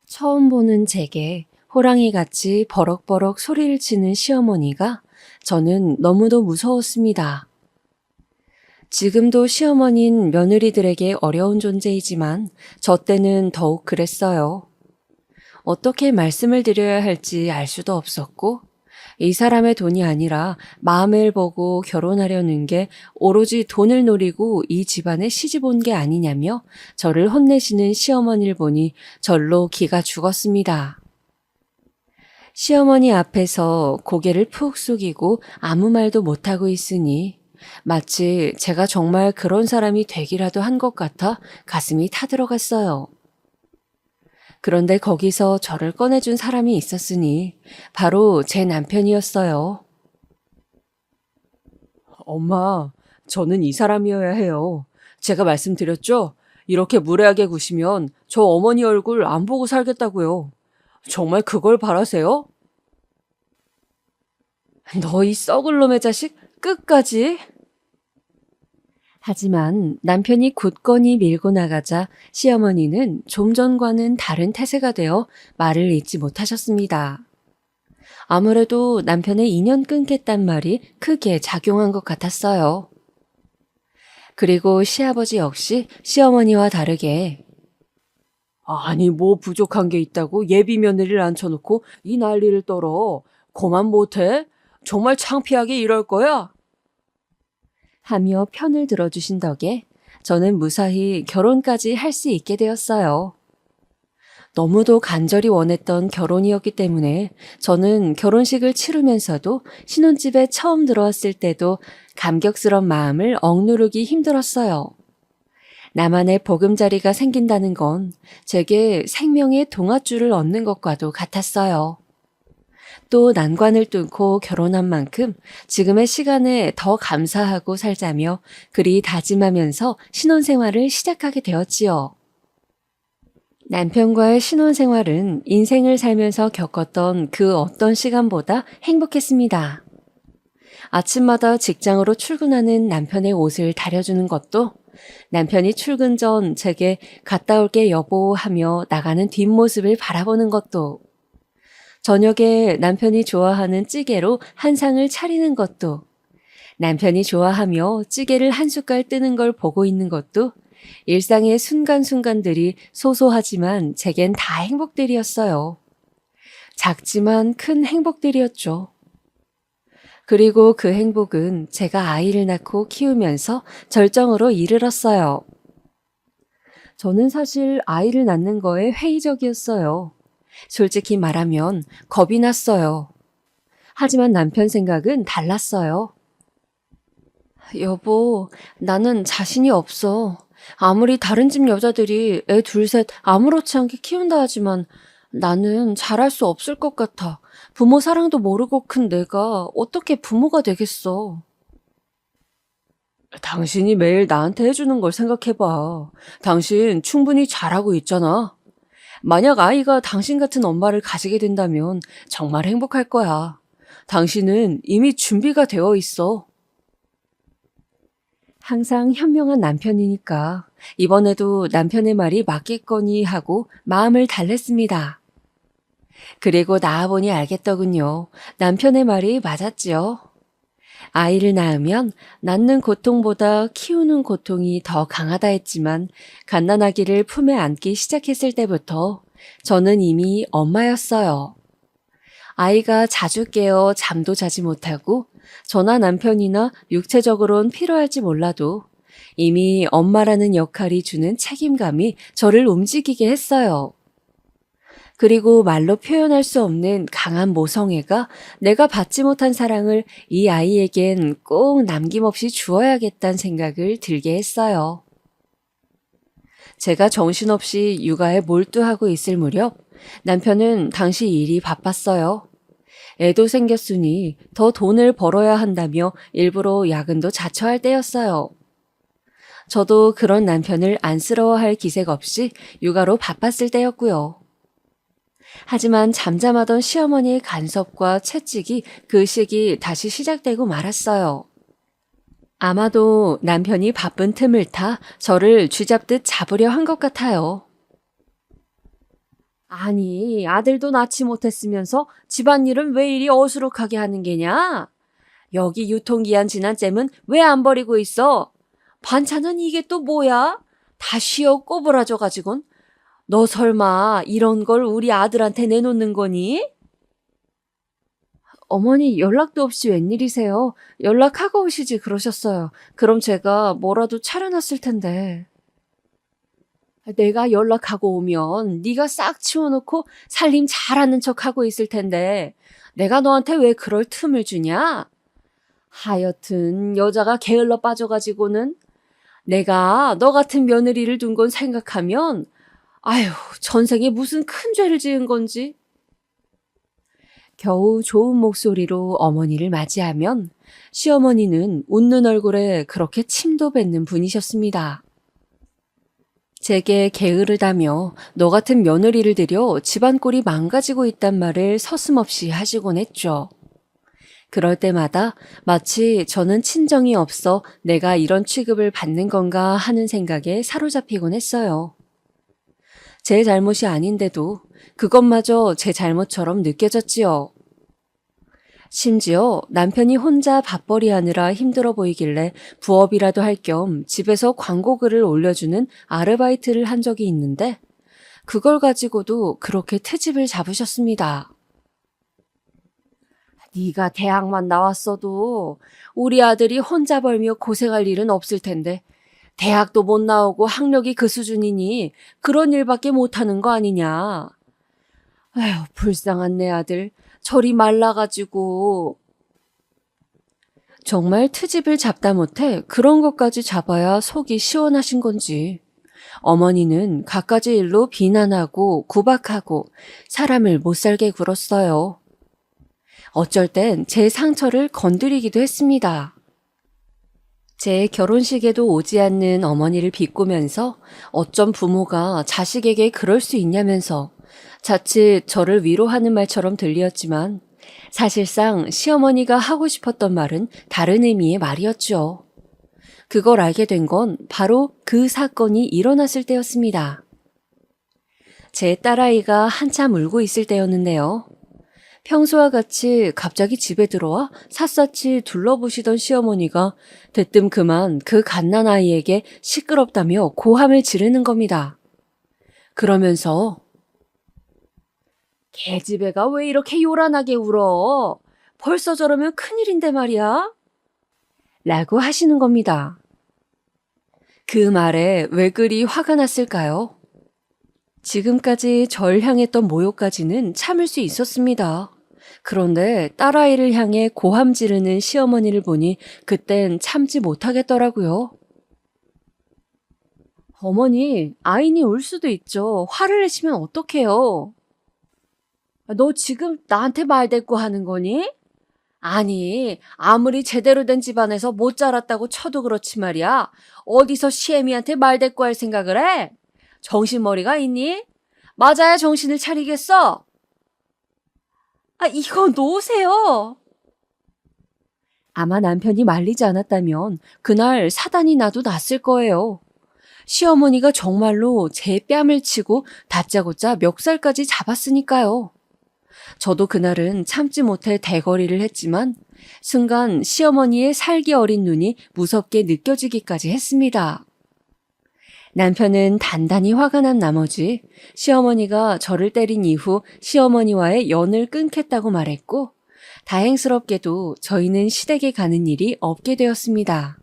처음 보는 제게 호랑이같이 버럭버럭 소리를 치는 시어머니가 저는 너무도 무서웠습니다. 지금도 시어머니는 며느리들에게 어려운 존재이지만 저 때는 더욱 그랬어요. 어떻게 말씀을 드려야 할지 알 수도 없었고 이 사람의 돈이 아니라 마음을 보고 결혼하려는 게 오로지 돈을 노리고 이 집안에 시집 온 게 아니냐며 저를 혼내시는 시어머니를 보니 절로 기가 죽었습니다. 시어머니 앞에서 고개를 푹 숙이고 아무 말도 못하고 있으니 마치 제가 정말 그런 사람이 되기라도 한 것 같아 가슴이 타들어갔어요. 그런데 거기서 저를 꺼내준 사람이 있었으니 바로 제 남편이었어요. 엄마, 저는 이 사람이어야 해요. 제가 말씀드렸죠? 이렇게 무례하게 구시면 저 어머니 얼굴 안 보고 살겠다고요. 정말 그걸 바라세요? 너 이 썩을 놈의 자식 끝까지? 하지만 남편이 굳건히 밀고 나가자 시어머니는 좀 전과는 다른 태세가 되어 말을 잇지 못하셨습니다. 아무래도 남편의 인연 끊겠단 말이 크게 작용한 것 같았어요. 그리고 시아버지 역시 시어머니와 다르게 아니 뭐 부족한 게 있다고 예비 며느리를 앉혀놓고 이 난리를 떨어. 고만 못해? 정말 창피하게 이럴 거야? 하며 편을 들어주신 덕에 저는 무사히 결혼까지 할 수 있게 되었어요. 너무도 간절히 원했던 결혼이었기 때문에 저는 결혼식을 치르면서도 신혼집에 처음 들어왔을 때도 감격스러운 마음을 억누르기 힘들었어요. 나만의 보금자리가 생긴다는 건 제게 생명의 동아줄을 얻는 것과도 같았어요. 또 난관을 뚫고 결혼한 만큼 지금의 시간에 더 감사하고 살자며 그리 다짐하면서 신혼생활을 시작하게 되었지요. 남편과의 신혼생활은 인생을 살면서 겪었던 그 어떤 시간보다 행복했습니다. 아침마다 직장으로 출근하는 남편의 옷을 다려주는 것도, 남편이 출근 전 제게 갔다 올게 여보 하며 나가는 뒷모습을 바라보는 것도, 저녁에 남편이 좋아하는 찌개로 한 상을 차리는 것도, 남편이 좋아하며 찌개를 한 숟갈 뜨는 걸 보고 있는 것도 일상의 순간순간들이 소소하지만 제겐 다 행복들이었어요. 작지만 큰 행복들이었죠. 그리고 그 행복은 제가 아이를 낳고 키우면서 절정으로 이르렀어요. 저는 사실 아이를 낳는 거에 회의적이었어요. 솔직히 말하면 겁이 났어요. 하지만 남편 생각은 달랐어요. 여보, 나는 자신이 없어. 아무리 다른 집 여자들이 애 둘, 셋 아무렇지 않게 키운다 하지만 나는 잘할 수 없을 것 같아. 부모 사랑도 모르고 큰 내가 어떻게 부모가 되겠어. 당신이 매일 나한테 해주는 걸 생각해봐. 당신 충분히 잘하고 있잖아. 만약 아이가 당신 같은 엄마를 가지게 된다면 정말 행복할 거야. 당신은 이미 준비가 되어 있어. 항상 현명한 남편이니까 이번에도 남편의 말이 맞겠거니 하고 마음을 달랬습니다. 그리고 나아보니 알겠더군요. 남편의 말이 맞았지요. 아이를 낳으면 낳는 고통보다 키우는 고통이 더 강하다 했지만 갓난아기를 품에 안기 시작했을 때부터 저는 이미 엄마였어요. 아이가 자주 깨어 잠도 자지 못하고 저나 남편이나 육체적으로는 필요할지 몰라도 이미 엄마라는 역할이 주는 책임감이 저를 움직이게 했어요. 그리고 말로 표현할 수 없는 강한 모성애가 내가 받지 못한 사랑을 이 아이에겐 꼭 남김없이 주어야겠다는 생각을 들게 했어요. 제가 정신없이 육아에 몰두하고 있을 무렵 남편은 당시 일이 바빴어요. 애도 생겼으니 더 돈을 벌어야 한다며 일부러 야근도 자처할 때였어요. 저도 그런 남편을 안쓰러워할 기색 없이 육아로 바빴을 때였고요. 하지만 잠잠하던 시어머니의 간섭과 채찍이 그 시기 다시 시작되고 말았어요. 아마도 남편이 바쁜 틈을 타 저를 쥐잡듯 잡으려 한 것 같아요. 아니, 아들도 낳지 못했으면서 집안일은 왜 이리 어수룩하게 하는 게냐? 여기 유통기한 지난 잼은 왜 안 버리고 있어? 반찬은 이게 또 뭐야? 다 쉬어 꼬부라져가지곤. 너 설마 이런 걸 우리 아들한테 내놓는 거니? 어머니 연락도 없이 웬일이세요? 연락하고 오시지 그러셨어요. 그럼 제가 뭐라도 차려놨을 텐데. 내가 연락하고 오면 네가 싹 치워놓고 살림 잘하는 척하고 있을 텐데 내가 너한테 왜 그럴 틈을 주냐? 하여튼 여자가 게을러 빠져가지고는 내가 너 같은 며느리를 둔 건 생각하면 아휴 전생에 무슨 큰 죄를 지은 건지. 겨우 좋은 목소리로 어머니를 맞이하면 시어머니는 웃는 얼굴에 그렇게 침도 뱉는 분이셨습니다. 제게 게으르다며 너 같은 며느리를 들여 집안 꼴이 망가지고 있단 말을 서슴없이 하시곤 했죠. 그럴 때마다 마치 저는 친정이 없어 내가 이런 취급을 받는 건가 하는 생각에 사로잡히곤 했어요. 제 잘못이 아닌데도 그것마저 제 잘못처럼 느껴졌지요. 심지어 남편이 혼자 밥벌이 하느라 힘들어 보이길래 부업이라도 할 겸 집에서 광고 글을 올려주는 아르바이트를 한 적이 있는데 그걸 가지고도 그렇게 트집을 잡으셨습니다. 네가 대학만 나왔어도 우리 아들이 혼자 벌며 고생할 일은 없을 텐데 대학도 못 나오고 학력이 그 수준이니 그런 일밖에 못하는 거 아니냐. 아휴 불쌍한 내 아들 저리 말라가지고. 정말 트집을 잡다 못해 그런 것까지 잡아야 속이 시원하신 건지 어머니는 갖가지 일로 비난하고 구박하고 사람을 못살게 굴었어요. 어쩔 땐 제 상처를 건드리기도 했습니다. 제 결혼식에도 오지 않는 어머니를 비꼬면서 어쩜 부모가 자식에게 그럴 수 있냐면서 자칫 저를 위로하는 말처럼 들렸지만 사실상 시어머니가 하고 싶었던 말은 다른 의미의 말이었죠. 그걸 알게 된 건 바로 그 사건이 일어났을 때였습니다. 제 딸아이가 한참 울고 있을 때였는데요. 평소와 같이 갑자기 집에 들어와 샅샅이 둘러보시던 시어머니가 대뜸 그만 그 갓난아이에게 시끄럽다며 고함을 지르는 겁니다. 그러면서 개집애가 왜 이렇게 요란하게 울어? 벌써 저러면 큰일인데 말이야? 라고 하시는 겁니다. 그 말에 왜 그리 화가 났을까요? 지금까지 절 향했던 모욕까지는 참을 수 있었습니다. 그런데 딸아이를 향해 고함 지르는 시어머니를 보니 그땐 참지 못하겠더라고요. 어머니, 아인이 울 수도 있죠. 화를 내시면 어떡해요? 너 지금 나한테 말대꾸 하는 거니? 아니, 아무리 제대로 된 집안에서 못 자랐다고 쳐도 그렇지 말이야. 어디서 시애미한테 말대꾸할 생각을 해? 정신머리가 있니? 맞아야 정신을 차리겠어. 이거 놓으세요. 아마 남편이 말리지 않았다면 그날 사단이 나도 났을 거예요. 시어머니가 정말로 제 뺨을 치고 다짜고짜 멱살까지 잡았으니까요. 저도 그날은 참지 못해 대거리를 했지만 순간 시어머니의 살기 어린 눈이 무섭게 느껴지기까지 했습니다. 남편은 단단히 화가 난 나머지 시어머니가 저를 때린 이후 시어머니와의 연을 끊겠다고 말했고 다행스럽게도 저희는 시댁에 가는 일이 없게 되었습니다.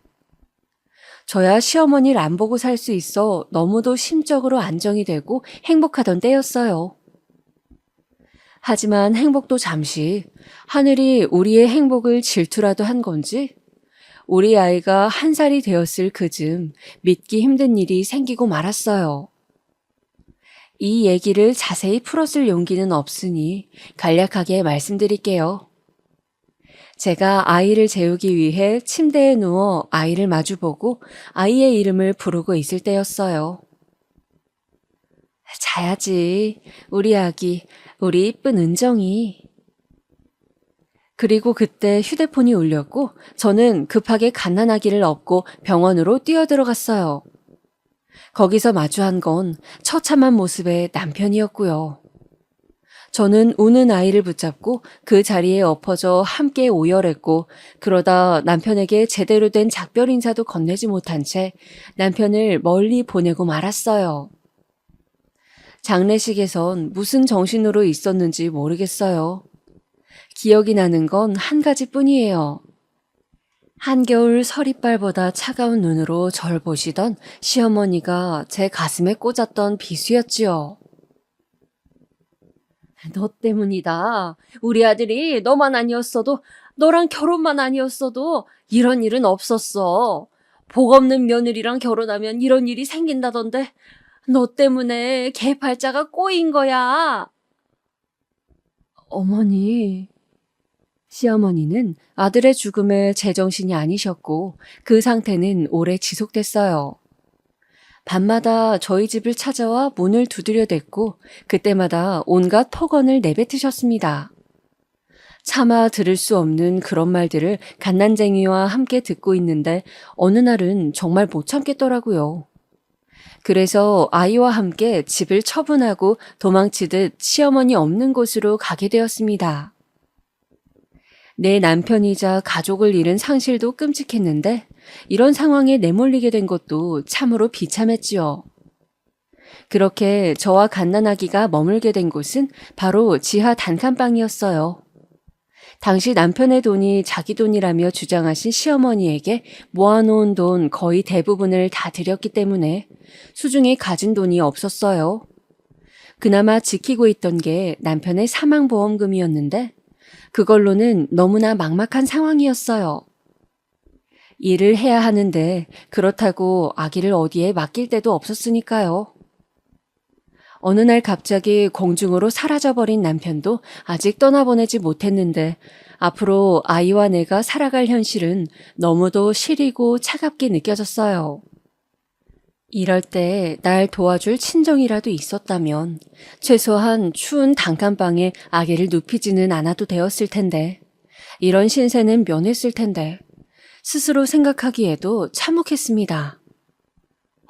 저야 시어머니를 안 보고 살 수 있어 너무도 심적으로 안정이 되고 행복하던 때였어요. 하지만 행복도 잠시 하늘이 우리의 행복을 질투라도 한 건지 우리 아이가 1살이 되었을 그즈음 믿기 힘든 일이 생기고 말았어요. 이 얘기를 자세히 풀었을 용기는 없으니 간략하게 말씀드릴게요. 제가 아이를 재우기 위해 침대에 누워 아이를 마주보고 아이의 이름을 부르고 있을 때였어요. 자야지, 우리 아기, 우리 이쁜 은정이. 그리고 그때 휴대폰이 울렸고 저는 급하게 갓난아기를 업고 병원으로 뛰어들어갔어요. 거기서 마주한 건 처참한 모습의 남편이었고요. 저는 우는 아이를 붙잡고 그 자리에 엎어져 함께 오열했고 그러다 남편에게 제대로 된 작별 인사도 건네지 못한 채 남편을 멀리 보내고 말았어요. 장례식에선 무슨 정신으로 있었는지 모르겠어요. 기억이 나는 건 한 가지뿐이에요. 한겨울 서리빨보다 차가운 눈으로 절 보시던 시어머니가 제 가슴에 꽂았던 비수였지요. 너 때문이다. 우리 아들이 너만 아니었어도, 너랑 결혼만 아니었어도 이런 일은 없었어. 복 없는 며느리랑 결혼하면 이런 일이 생긴다던데 너 때문에 개 발자가 꼬인 거야. 어머니. 시어머니는 아들의 죽음에 제정신이 아니셨고 그 상태는 오래 지속됐어요. 밤마다 저희 집을 찾아와 문을 두드려댔고 그때마다 온갖 폭언을 내뱉으셨습니다. 차마 들을 수 없는 그런 말들을 갓난쟁이와 함께 듣고 있는데 어느 날은 정말 못 참겠더라고요. 그래서 아이와 함께 집을 처분하고 도망치듯 시어머니 없는 곳으로 가게 되었습니다. 내 남편이자 가족을 잃은 상실도 끔찍했는데 이런 상황에 내몰리게 된 것도 참으로 비참했지요. 그렇게 저와 갓난아기가 머물게 된 곳은 바로 지하 단칸방이었어요. 당시 남편의 돈이 자기 돈이라며 주장하신 시어머니에게 모아놓은 돈 거의 대부분을 다 드렸기 때문에 수중에 가진 돈이 없었어요. 그나마 지키고 있던 게 남편의 사망보험금이었는데 그걸로는 너무나 막막한 상황이었어요. 일을 해야 하는데 그렇다고 아기를 어디에 맡길 데도 없었으니까요. 어느 날 갑자기 공중으로 사라져버린 남편도 아직 떠나보내지 못했는데 앞으로 아이와 내가 살아갈 현실은 너무도 시리고 차갑게 느껴졌어요. 이럴 때 날 도와줄 친정이라도 있었다면 최소한 추운 단칸방에 아기를 눕히지는 않아도 되었을 텐데 이런 신세는 면했을 텐데 스스로 생각하기에도 참혹했습니다.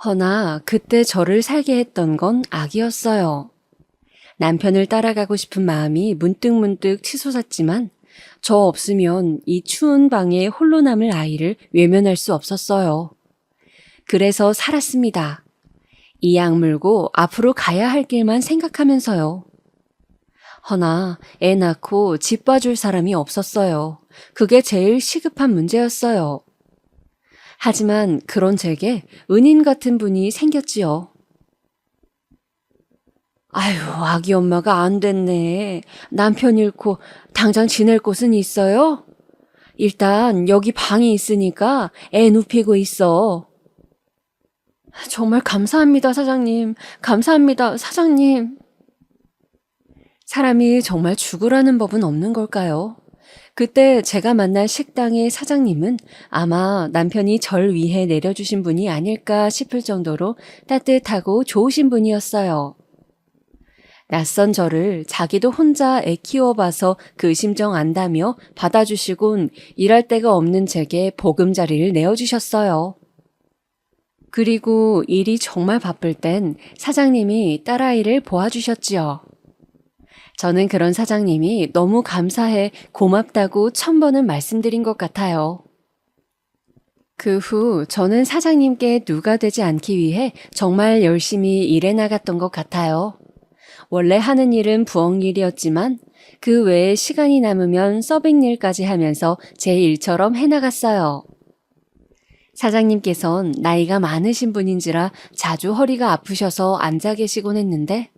허나 그때 저를 살게 했던 건 아기였어요. 남편을 따라가고 싶은 마음이 문득문득 치솟았지만 저 없으면 이 추운 방에 홀로 남을 아이를 외면할 수 없었어요. 그래서 살았습니다. 이 악물고 앞으로 가야 할 길만 생각하면서요. 허나 애 낳고 집 봐줄 사람이 없었어요. 그게 제일 시급한 문제였어요. 하지만 그런 제게 은인 같은 분이 생겼지요. 아유, 아기 엄마가 안 됐네. 남편 잃고 당장 지낼 곳은 있어요? 일단 여기 방이 있으니까 애 눕히고 있어. 정말 감사합니다, 사장님. 감사합니다, 사장님. 사람이 정말 죽으라는 법은 없는 걸까요? 그때 제가 만난 식당의 사장님은 아마 남편이 절 위해 내려주신 분이 아닐까 싶을 정도로 따뜻하고 좋으신 분이었어요. 낯선 저를 자기도 혼자 애 키워봐서 그 심정 안다며 받아주시곤 일할 데가 없는 제게 보금자리를 내어주셨어요. 그리고 일이 정말 바쁠 땐 사장님이 딸아이를 보아주셨지요. 저는 그런 사장님이 너무 감사해 고맙다고 1000번은 말씀드린 것 같아요. 그 후 저는 사장님께 누가 되지 않기 위해 정말 열심히 일해 나갔던 것 같아요. 원래 하는 일은 부엌 일이었지만 그 외에 시간이 남으면 서빙 일까지 하면서 제 일처럼 해나갔어요. 사장님께선 나이가 많으신 분인지라 자주 허리가 아프셔서 앉아 계시곤 했는데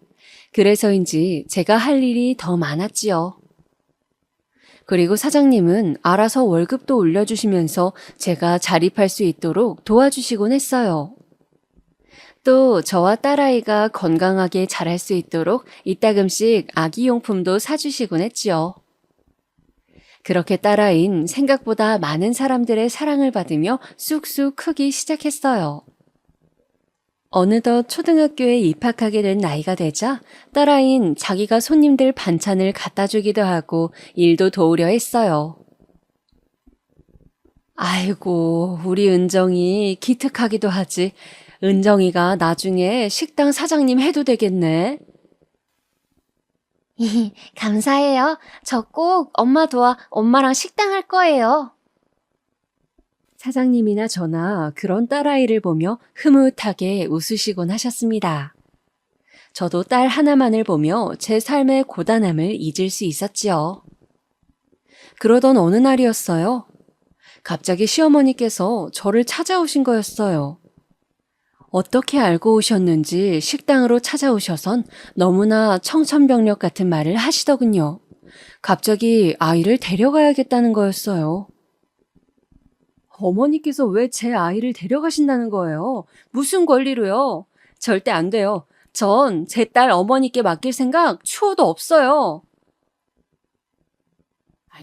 그래서인지 제가 할 일이 더 많았지요. 그리고 사장님은 알아서 월급도 올려주시면서 제가 자립할 수 있도록 도와주시곤 했어요. 또 저와 딸아이가 건강하게 자랄 수 있도록 이따금씩 아기용품도 사주시곤 했지요. 그렇게 딸아이는 생각보다 많은 사람들의 사랑을 받으며 쑥쑥 크기 시작했어요. 어느덧 초등학교에 입학하게 된 나이가 되자 딸아이는 자기가 손님들 반찬을 갖다 주기도 하고 일도 도우려 했어요. 아이고, 우리 은정이 기특하기도 하지. 은정이가 나중에 식당 사장님 해도 되겠네. 감사해요. 저 꼭 엄마 도와 엄마랑 식당 할 거예요. 사장님이나 저나 그런 딸아이를 보며 흐뭇하게 웃으시곤 하셨습니다. 저도 딸 하나만을 보며 제 삶의 고단함을 잊을 수 있었지요. 그러던 어느 날이었어요. 갑자기 시어머니께서 저를 찾아오신 거였어요. 어떻게 알고 오셨는지 식당으로 찾아오셔선 너무나 청천벽력 같은 말을 하시더군요. 갑자기 아이를 데려가야겠다는 거였어요. 어머니께서 왜 제 아이를 데려가신다는 거예요? 무슨 권리로요? 절대 안 돼요. 전 제 딸 어머니께 맡길 생각 추호도 없어요.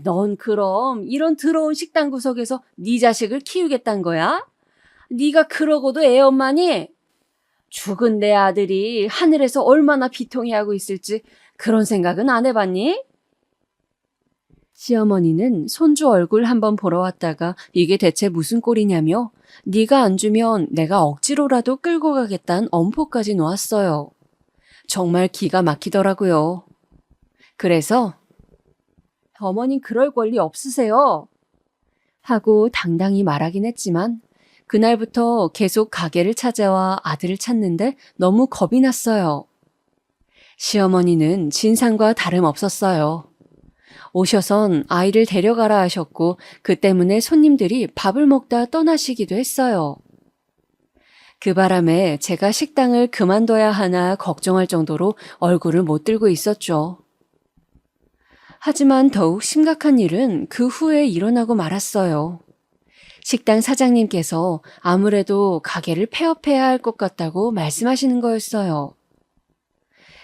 넌 그럼 이런 더러운 식당 구석에서 네 자식을 키우겠단 거야? 네가 그러고도 애 엄마니? 죽은 내 아들이 하늘에서 얼마나 비통해하고 있을지 그런 생각은 안 해봤니? 시어머니는 손주 얼굴 한번 보러 왔다가 이게 대체 무슨 꼴이냐며 네가 안 주면 내가 억지로라도 끌고 가겠다는 엄포까지 놓았어요. 정말 기가 막히더라고요. 그래서 어머님 그럴 권리 없으세요. 하고 당당히 말하긴 했지만 그날부터 계속 가게를 찾아와 아들을 찾는데 너무 겁이 났어요. 시어머니는 진상과 다름없었어요. 오셔선 아이를 데려가라 하셨고 그 때문에 손님들이 밥을 먹다 떠나시기도 했어요. 그 바람에 제가 식당을 그만둬야 하나 걱정할 정도로 얼굴을 못 들고 있었죠. 하지만 더욱 심각한 일은 그 후에 일어나고 말았어요. 식당 사장님께서 아무래도 가게를 폐업해야 할 것 같다고 말씀하시는 거였어요.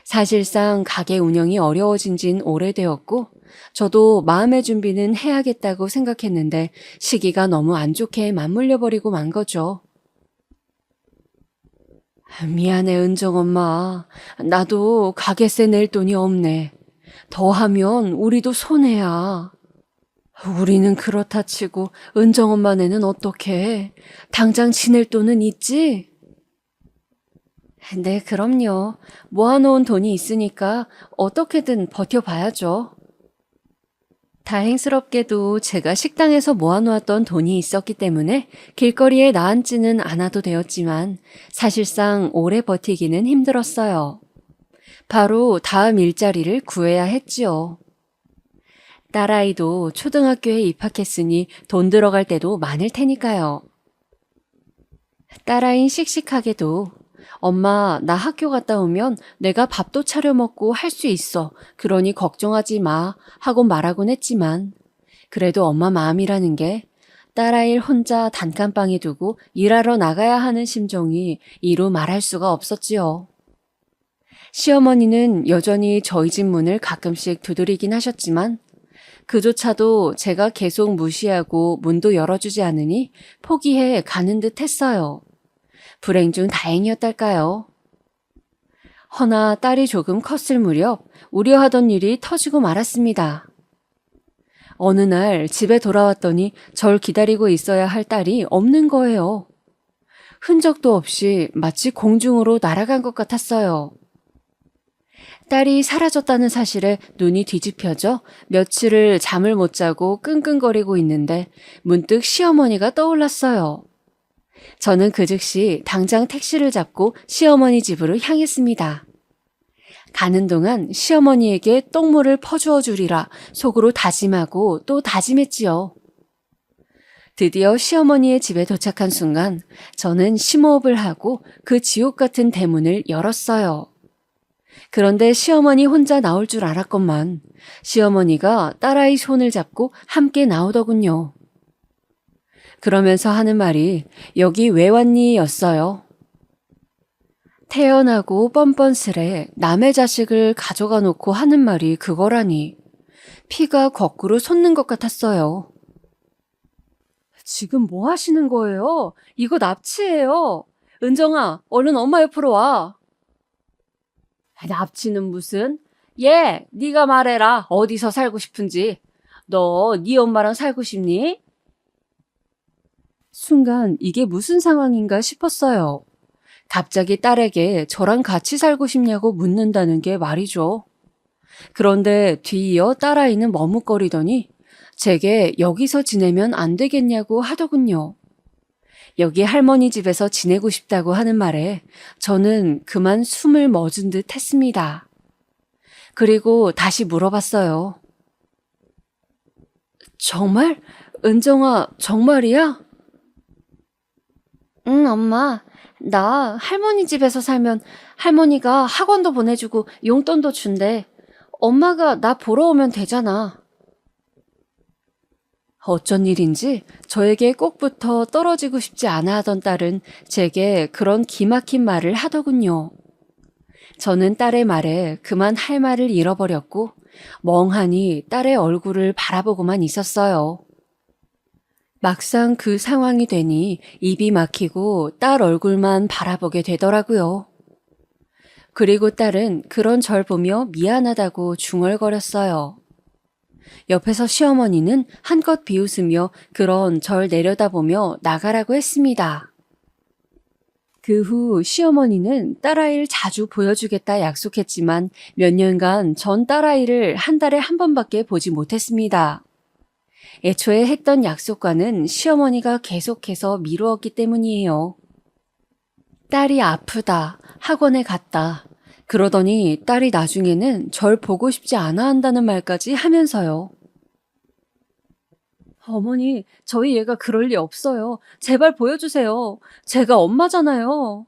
사실상 가게 운영이 어려워진 지는 오래되었고 저도 마음의 준비는 해야겠다고 생각했는데 시기가 너무 안 좋게 맞물려 버리고 만 거죠. 미안해 은정 엄마. 나도 가게세 낼 돈이 없네. 더 하면 우리도 손해야. 우리는 그렇다 치고 은정 엄마네는 어떡해? 당장 지낼 돈은 있지? 네, 그럼요. 모아놓은 돈이 있으니까 어떻게든 버텨봐야죠. 다행스럽게도 제가 식당에서 모아놓았던 돈이 있었기 때문에 길거리에 나앉지는 않아도 되었지만 사실상 오래 버티기는 힘들었어요. 바로 다음 일자리를 구해야 했지요. 딸아이도 초등학교에 입학했으니 돈 들어갈 때도 많을 테니까요. 딸아이는 씩씩하게도 엄마, 나 학교 갔다 오면 내가 밥도 차려 먹고 할 수 있어. 그러니 걱정하지 마. 하고 말하곤 했지만 그래도 엄마 마음이라는 게 딸아이를 혼자 단칸방에 두고 일하러 나가야 하는 심정이 이루 말할 수가 없었지요. 시어머니는 여전히 저희 집 문을 가끔씩 두드리긴 하셨지만 그조차도 제가 계속 무시하고 문도 열어주지 않으니 포기해 가는 듯 했어요. 불행 중 다행이었달까요? 허나 딸이 조금 컸을 무렵 우려하던 일이 터지고 말았습니다. 어느 날 집에 돌아왔더니 절 기다리고 있어야 할 딸이 없는 거예요. 흔적도 없이 마치 공중으로 날아간 것 같았어요. 딸이 사라졌다는 사실에 눈이 뒤집혀져 며칠을 잠을 못 자고 끙끙거리고 있는데 문득 시어머니가 떠올랐어요. 저는 그 즉시 당장 택시를 잡고 시어머니 집으로 향했습니다. 가는 동안 시어머니에게 똥물을 퍼주어 주리라 속으로 다짐하고 또 다짐했지요. 드디어 시어머니의 집에 도착한 순간 저는 심호흡을 하고 그 지옥 같은 대문을 열었어요. 그런데 시어머니 혼자 나올 줄 알았건만 시어머니가 딸아이 손을 잡고 함께 나오더군요. 그러면서 하는 말이 여기 왜 왔니? 였어요. 태연하고 뻔뻔스레 남의 자식을 가져가 놓고 하는 말이 그거라니 피가 거꾸로 솟는 것 같았어요. 지금 뭐 하시는 거예요? 이거 납치예요. 은정아, 얼른 엄마 옆으로 와. 납치는 무슨? 네가 말해라. 어디서 살고 싶은지. 너 네 엄마랑 살고 싶니? 순간 이게 무슨 상황인가 싶었어요. 갑자기 딸에게 저랑 같이 살고 싶냐고 묻는다는 게 말이죠. 그런데 뒤이어 딸아이는 머뭇거리더니 제게 여기서 지내면 안 되겠냐고 하더군요. 여기 할머니 집에서 지내고 싶다고 하는 말에 저는 그만 숨을 멎은 듯 했습니다. 그리고 다시 물어봤어요. 정말? 은정아, 정말이야? 응, 엄마. 나 할머니 집에서 살면 할머니가 학원도 보내주고 용돈도 준대. 엄마가 나 보러 오면 되잖아. 어쩐 일인지 저에게 꼭부터 떨어지고 싶지 않아 하던 딸은 제게 그런 기막힌 말을 하더군요. 저는 딸의 말에 그만 할 말을 잃어버렸고 멍하니 딸의 얼굴을 바라보고만 있었어요. 막상 그 상황이 되니 입이 막히고 딸 얼굴만 바라보게 되더라고요. 그리고 딸은 그런 절 보며 미안하다고 중얼거렸어요. 옆에서 시어머니는 한껏 비웃으며 그런 절 내려다보며 나가라고 했습니다. 그 후 시어머니는 딸아이를 자주 보여주겠다 약속했지만 몇 년간 전 딸아이를 한 달에 한 번밖에 보지 못했습니다. 애초에 했던 약속과는 시어머니가 계속해서 미루었기 때문이에요. 딸이 아프다, 학원에 갔다. 그러더니 딸이 나중에는 절 보고 싶지 않아 한다는 말까지 하면서요. 어머니, 저희 얘가 그럴 리 없어요. 제발 보여주세요. 제가 엄마잖아요.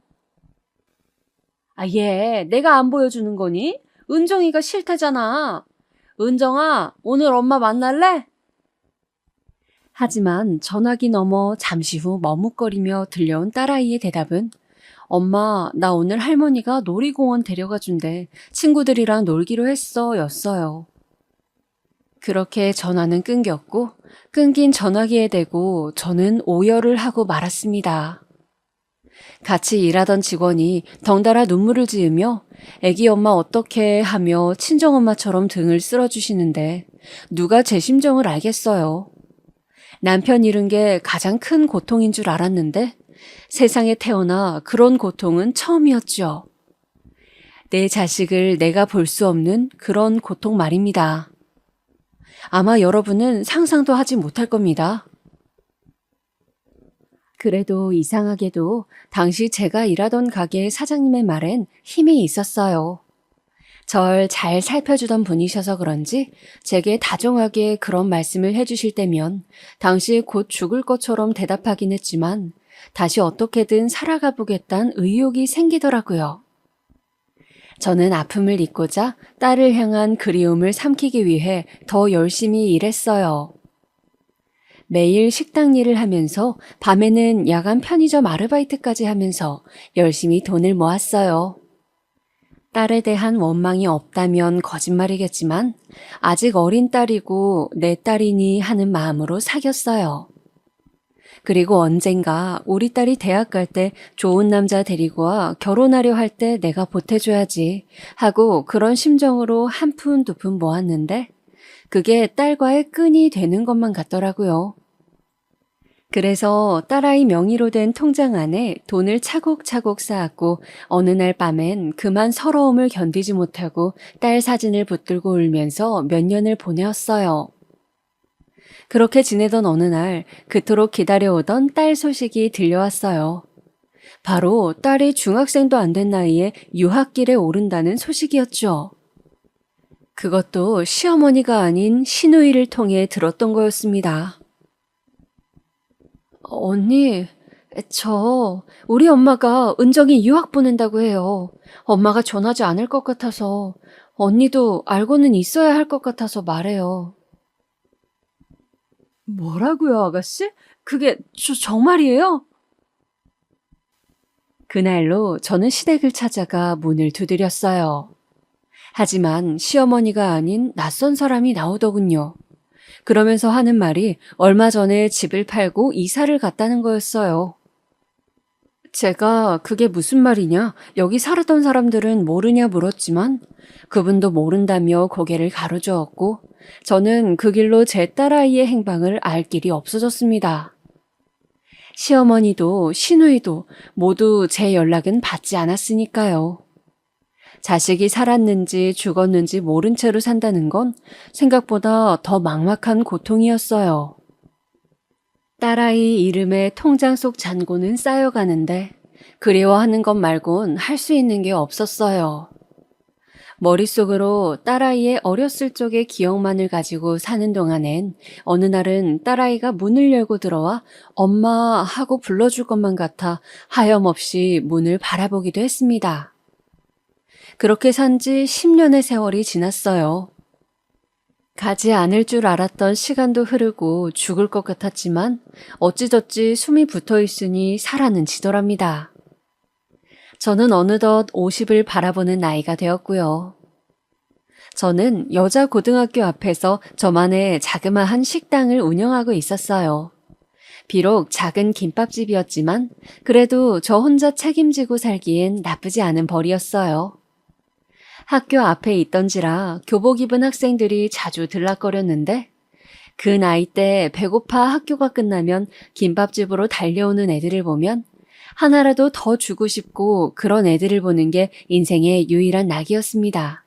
얘 내가 안 보여주는 거니? 은정이가 싫다잖아. 은정아, 오늘 엄마 만날래? 하지만 전화기 너머 잠시 후 머뭇거리며 들려온 딸아이의 대답은 엄마, 나 오늘 할머니가 놀이공원 데려가 준대. 친구들이랑 놀기로 했어. 였어요. 그렇게 전화는 끊겼고 끊긴 전화기에 대고 저는 오열을 하고 말았습니다. 같이 일하던 직원이 덩달아 눈물을 지으며 애기 엄마 어떡해 하며 친정엄마처럼 등을 쓸어주시는데 누가 제 심정을 알겠어요. 남편 잃은 게 가장 큰 고통인 줄 알았는데 세상에 태어나 그런 고통은 처음이었죠. 내 자식을 내가 볼 수 없는 그런 고통 말입니다. 아마 여러분은 상상도 하지 못할 겁니다. 그래도 이상하게도 당시 제가 일하던 가게 사장님의 말엔 힘이 있었어요. 절 잘 살펴주던 분이셔서 그런지 제게 다정하게 그런 말씀을 해주실 때면 당시 곧 죽을 것처럼 대답하긴 했지만 다시 어떻게든 살아가 보겠다는 의욕이 생기더라고요. 저는 아픔을 잊고자 딸을 향한 그리움을 삼키기 위해 더 열심히 일했어요. 매일 식당 일을 하면서 밤에는 야간 편의점 아르바이트까지 하면서 열심히 돈을 모았어요. 딸에 대한 원망이 없다면 거짓말이겠지만 아직 어린 딸이고 내 딸이니 하는 마음으로 사귀었어요. 그리고 언젠가 우리 딸이 대학 갈 때 좋은 남자 데리고 와 결혼하려 할 때 내가 보태줘야지 하고 그런 심정으로 한 푼 두 푼 모았는데 그게 딸과의 끈이 되는 것만 같더라고요. 그래서 딸아이 명의로 된 통장 안에 돈을 차곡차곡 쌓았고 어느 날 밤엔 그만 서러움을 견디지 못하고 딸 사진을 붙들고 울면서 몇 년을 보내었어요. 그렇게 지내던 어느 날 그토록 기다려오던 딸 소식이 들려왔어요. 바로 딸이 중학생도 안 된 나이에 유학길에 오른다는 소식이었죠. 그것도 시어머니가 아닌 시누이를 통해 들었던 거였습니다. 언니, 우리 엄마가 은정이 유학 보낸다고 해요. 엄마가 전하지 않을 것 같아서, 언니도 알고는 있어야 할 것 같아서 말해요. 뭐라고요, 아가씨? 그게 정말이에요? 그날로 저는 시댁을 찾아가 문을 두드렸어요. 하지만 시어머니가 아닌 낯선 사람이 나오더군요. 그러면서 하는 말이 얼마 전에 집을 팔고 이사를 갔다는 거였어요. 제가 그게 무슨 말이냐, 여기 살았던 사람들은 모르냐 물었지만 그분도 모른다며 고개를 가로저었고 저는 그 길로 제 딸아이의 행방을 알 길이 없어졌습니다. 시어머니도 시누이도 모두 제 연락은 받지 않았으니까요. 자식이 살았는지 죽었는지 모른 채로 산다는 건 생각보다 더 막막한 고통이었어요. 딸아이 이름에 통장 속 잔고는 쌓여가는데 그리워하는 것 말곤 할 수 있는 게 없었어요. 머릿속으로 딸아이의 어렸을 적의 기억만을 가지고 사는 동안엔 어느 날은 딸아이가 문을 열고 들어와 엄마 하고 불러줄 것만 같아 하염없이 문을 바라보기도 했습니다. 그렇게 산 지 10년의 세월이 지났어요. 가지 않을 줄 알았던 시간도 흐르고 죽을 것 같았지만 어찌저찌 숨이 붙어 있으니 살아는 지더랍니다. 저는 어느덧 50을 바라보는 나이가 되었고요. 저는 여자 고등학교 앞에서 저만의 자그마한 식당을 운영하고 있었어요. 비록 작은 김밥집이었지만 그래도 저 혼자 책임지고 살기엔 나쁘지 않은 벌이었어요. 학교 앞에 있던지라 교복 입은 학생들이 자주 들락거렸는데 그 나이 때 배고파 학교가 끝나면 김밥집으로 달려오는 애들을 보면 하나라도 더 주고 싶고 그런 애들을 보는 게 인생의 유일한 낙이었습니다.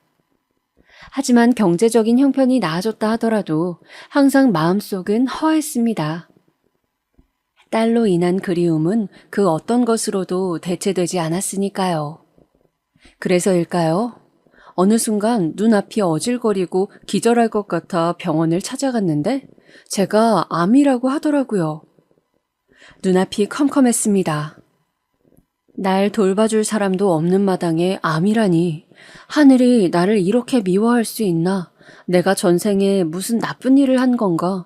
하지만 경제적인 형편이 나아졌다 하더라도 항상 마음속은 허했습니다. 딸로 인한 그리움은 그 어떤 것으로도 대체되지 않았으니까요. 그래서일까요? 어느 순간 눈앞이 어질거리고 기절할 것 같아 병원을 찾아갔는데 제가 암이라고 하더라고요. 눈앞이 컴컴했습니다. 날 돌봐줄 사람도 없는 마당에 암이라니. 하늘이 나를 이렇게 미워할 수 있나? 내가 전생에 무슨 나쁜 일을 한 건가?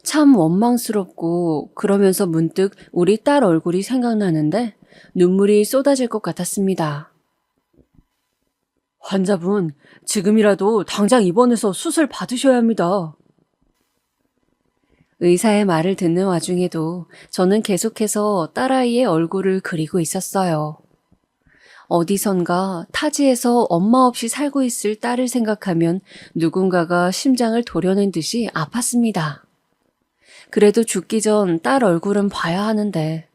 참 원망스럽고 그러면서 문득 우리 딸 얼굴이 생각나는데 눈물이 쏟아질 것 같았습니다. 환자분, 지금이라도 당장 입원해서 수술 받으셔야 합니다. 의사의 말을 듣는 와중에도 저는 계속해서 딸아이의 얼굴을 그리고 있었어요. 어디선가 타지에서 엄마 없이 살고 있을 딸을 생각하면 누군가가 심장을 도려낸 듯이 아팠습니다. 그래도 죽기 전 딸 얼굴은 봐야 하는데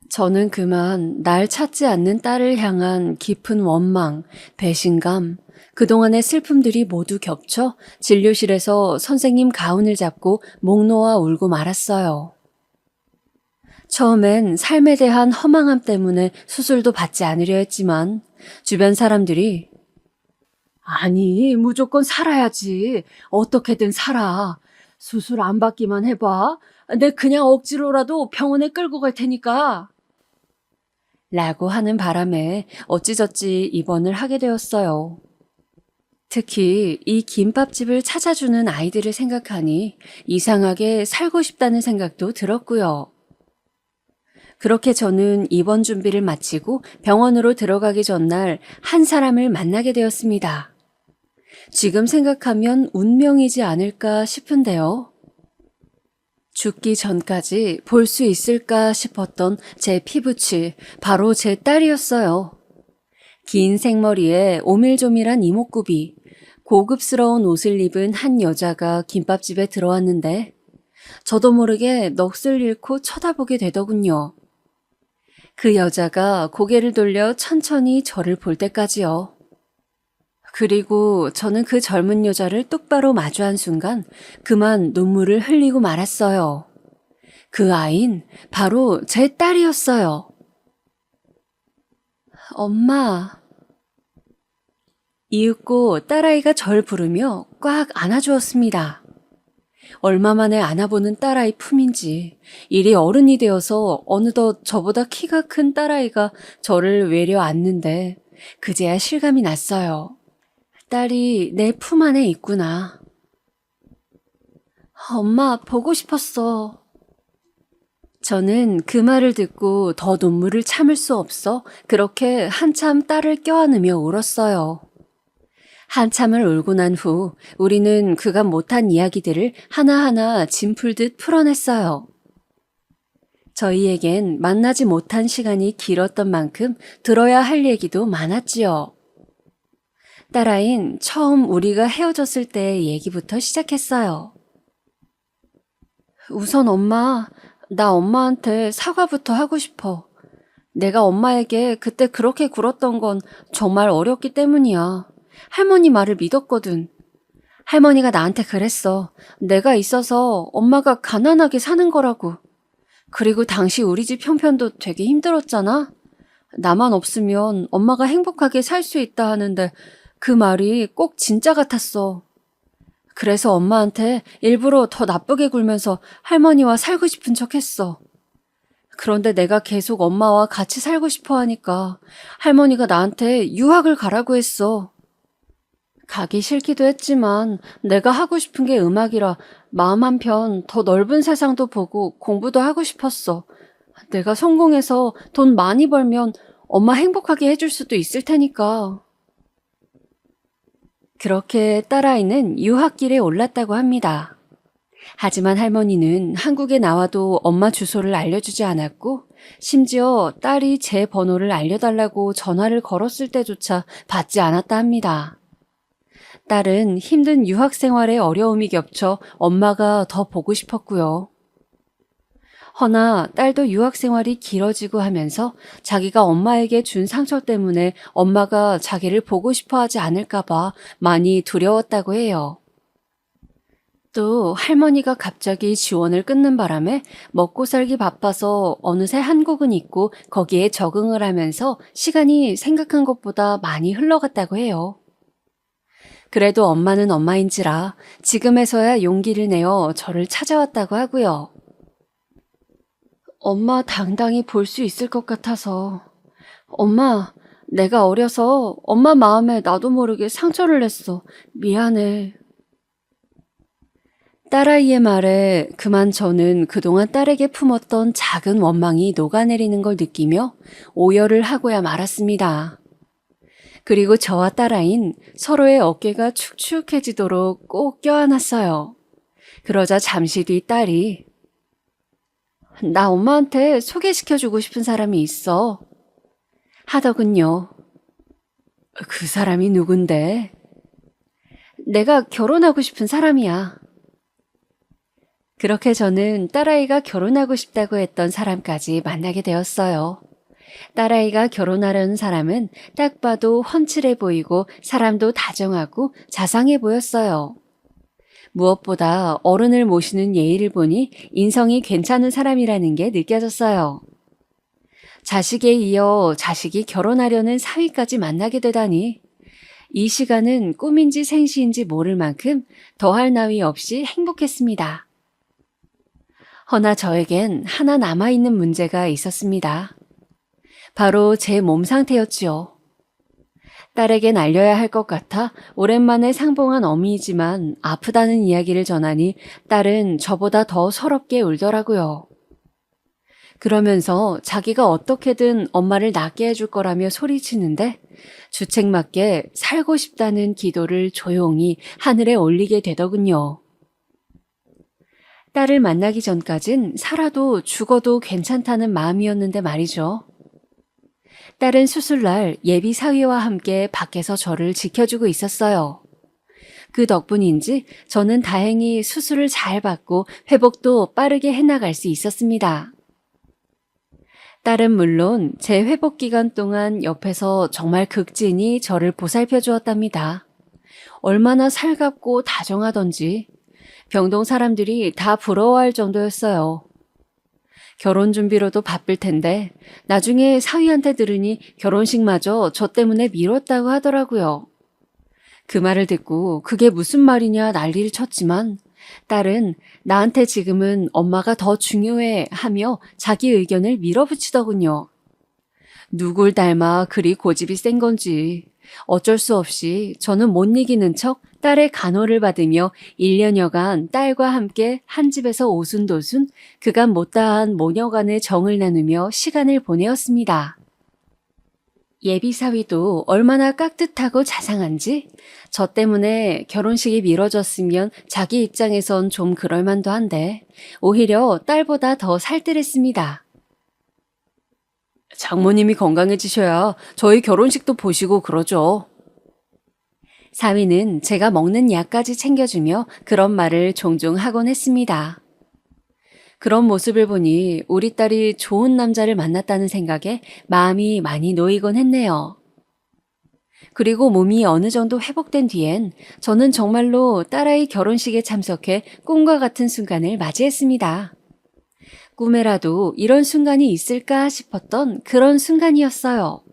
저는 그만 날 찾지 않는 딸을 향한 깊은 원망, 배신감, 그동안의 슬픔들이 모두 겹쳐 진료실에서 선생님 가운을 잡고 목 놓아 울고 말았어요. 처음엔 삶에 대한 허망함 때문에 수술도 받지 않으려 했지만 주변 사람들이 아니, 무조건 살아야지. 어떻게든 살아. 수술 안 받기만 해봐. 내 그냥 억지로라도 병원에 끌고 갈 테니까. 라고 하는 바람에 어찌저찌 입원을 하게 되었어요. 특히 이 김밥집을 찾아주는 아이들을 생각하니 이상하게 살고 싶다는 생각도 들었고요. 그렇게 저는 입원 준비를 마치고 병원으로 들어가기 전날 한 사람을 만나게 되었습니다. 지금 생각하면 운명이지 않을까 싶은데요. 죽기 전까지 볼 수 있을까 싶었던 제 피부치, 바로 제 딸이었어요. 긴 생머리에 오밀조밀한 이목구비, 고급스러운 옷을 입은 한 여자가 김밥집에 들어왔는데 저도 모르게 넋을 잃고 쳐다보게 되더군요. 그 여자가 고개를 돌려 천천히 저를 볼 때까지요. 그리고 저는 그 젊은 여자를 똑바로 마주한 순간 그만 눈물을 흘리고 말았어요. 그 아인 바로 제 딸이었어요. 엄마. 이윽고 딸아이가 절 부르며 꽉 안아주었습니다. 얼마 만에 안아보는 딸아이 품인지 이리 어른이 되어서 어느덧 저보다 키가 큰 딸아이가 저를 외려 안는데 그제야 실감이 났어요. 딸이 내 품 안에 있구나. 엄마, 보고 싶었어. 저는 그 말을 듣고 더 눈물을 참을 수 없어 그렇게 한참 딸을 껴안으며 울었어요. 한참을 울고 난 후 우리는 그간 못한 이야기들을 하나하나 짐 풀듯 풀어냈어요. 저희에겐 만나지 못한 시간이 길었던 만큼 들어야 할 얘기도 많았지요. 딸아인 처음 우리가 헤어졌을 때의 얘기부터 시작했어요. 우선 엄마, 나 엄마한테 사과부터 하고 싶어. 내가 엄마에게 그때 그렇게 굴었던 건 정말 어렸기 때문이야. 할머니 말을 믿었거든. 할머니가 나한테 그랬어. 내가 있어서 엄마가 가난하게 사는 거라고. 그리고 당시 우리 집 형편도 되게 힘들었잖아. 나만 없으면 엄마가 행복하게 살 수 있다 하는데 그 말이 꼭 진짜 같았어. 그래서 엄마한테 일부러 더 나쁘게 굴면서 할머니와 살고 싶은 척 했어. 그런데 내가 계속 엄마와 같이 살고 싶어 하니까 할머니가 나한테 유학을 가라고 했어. 가기 싫기도 했지만 내가 하고 싶은 게 음악이라 마음 한편 더 넓은 세상도 보고 공부도 하고 싶었어. 내가 성공해서 돈 많이 벌면 엄마 행복하게 해줄 수도 있을 테니까. 그렇게 딸아이는 유학길에 올랐다고 합니다. 하지만 할머니는 한국에 나와도 엄마 주소를 알려주지 않았고 심지어 딸이 제 번호를 알려달라고 전화를 걸었을 때조차 받지 않았다 합니다. 딸은 힘든 유학 생활에 어려움이 겹쳐 엄마가 더 보고 싶었고요. 허나 딸도 유학 생활이 길어지고 하면서 자기가 엄마에게 준 상처 때문에 엄마가 자기를 보고 싶어 하지 않을까봐 많이 두려웠다고 해요. 또 할머니가 갑자기 지원을 끊는 바람에 먹고 살기 바빠서 어느새 한국은 있고 거기에 적응을 하면서 시간이 생각한 것보다 많이 흘러갔다고 해요. 그래도 엄마는 엄마인지라 지금에서야 용기를 내어 저를 찾아왔다고 하고요. 엄마 당당히 볼 수 있을 것 같아서. 엄마, 내가 어려서 엄마 마음에 나도 모르게 상처를 냈어. 미안해. 딸아이의 말에 그만 저는 그동안 딸에게 품었던 작은 원망이 녹아내리는 걸 느끼며 오열을 하고야 말았습니다. 그리고 저와 딸아인 서로의 어깨가 축축해지도록 꼭 껴안았어요. 그러자 잠시 뒤 딸이 나 엄마한테 소개시켜주고 싶은 사람이 있어. 하더군요. 그 사람이 누군데? 내가 결혼하고 싶은 사람이야. 그렇게 저는 딸아이가 결혼하고 싶다고 했던 사람까지 만나게 되었어요. 딸아이가 결혼하려는 사람은 딱 봐도 훤칠해 보이고 사람도 다정하고 자상해 보였어요. 무엇보다 어른을 모시는 예의를 보니 인성이 괜찮은 사람이라는 게 느껴졌어요. 자식에 이어 자식이 결혼하려는 사위까지 만나게 되다니 이 시간은 꿈인지 생시인지 모를 만큼 더할 나위 없이 행복했습니다. 허나 저에겐 하나 남아있는 문제가 있었습니다. 바로 제 몸 상태였지요. 딸에겐 알려야 할 것 같아 오랜만에 상봉한 어미이지만 아프다는 이야기를 전하니 딸은 저보다 더 서럽게 울더라고요. 그러면서 자기가 어떻게든 엄마를 낫게 해줄 거라며 소리치는데 주책맞게 살고 싶다는 기도를 조용히 하늘에 올리게 되더군요. 딸을 만나기 전까진 살아도 죽어도 괜찮다는 마음이었는데 말이죠. 딸은 수술날 예비 사위와 함께 밖에서 저를 지켜주고 있었어요. 그 덕분인지 저는 다행히 수술을 잘 받고 회복도 빠르게 해나갈 수 있었습니다. 딸은 물론 제 회복 기간 동안 옆에서 정말 극진히 저를 보살펴 주었답니다. 얼마나 살갑고 다정하던지 병동 사람들이 다 부러워할 정도였어요. 결혼 준비로도 바쁠 텐데 나중에 사위한테 들으니 결혼식마저 저 때문에 미뤘다고 하더라고요. 그 말을 듣고 그게 무슨 말이냐 난리를 쳤지만 딸은 나한테 지금은 엄마가 더 중요해 하며 자기 의견을 밀어붙이더군요. 누굴 닮아 그리 고집이 센 건지 어쩔 수 없이 저는 못 이기는 척 딸의 간호를 받으며 1년여간 딸과 함께 한 집에서 오순도순 그간 못다한 모녀간의 정을 나누며 시간을 보내었습니다. 예비사위도 얼마나 깍듯하고 자상한지 저 때문에 결혼식이 미뤄졌으면 자기 입장에선 좀 그럴만도 한데 오히려 딸보다 더 살뜰했습니다. 장모님이 건강해지셔야 저희 결혼식도 보시고 그러죠. 사위는 제가 먹는 약까지 챙겨주며 그런 말을 종종 하곤 했습니다. 그런 모습을 보니 우리 딸이 좋은 남자를 만났다는 생각에 마음이 많이 놓이곤 했네요. 그리고 몸이 어느 정도 회복된 뒤엔 저는 정말로 딸아이 결혼식에 참석해 꿈과 같은 순간을 맞이했습니다. 꿈에라도 이런 순간이 있을까 싶었던 그런 순간이었어요.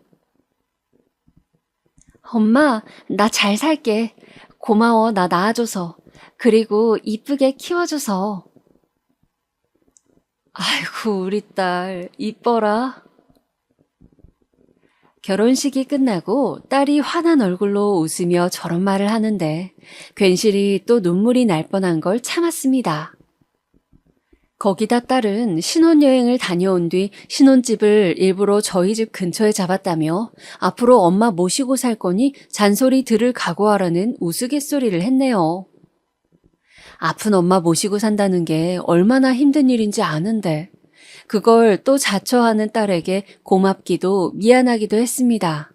엄마, 나 잘 살게. 고마워, 나 낳아줘서. 그리고 이쁘게 키워줘서. 아이고, 우리 딸, 이뻐라. 결혼식이 끝나고 딸이 환한 얼굴로 웃으며 저런 말을 하는데 괜시리 또 눈물이 날 뻔한 걸 참았습니다. 거기다 딸은 신혼여행을 다녀온 뒤 신혼집을 일부러 저희 집 근처에 잡았다며 앞으로 엄마 모시고 살 거니 잔소리 들을 각오하라는 우스갯소리를 했네요. 아픈 엄마 모시고 산다는 게 얼마나 힘든 일인지 아는데 그걸 또 자처하는 딸에게 고맙기도 미안하기도 했습니다.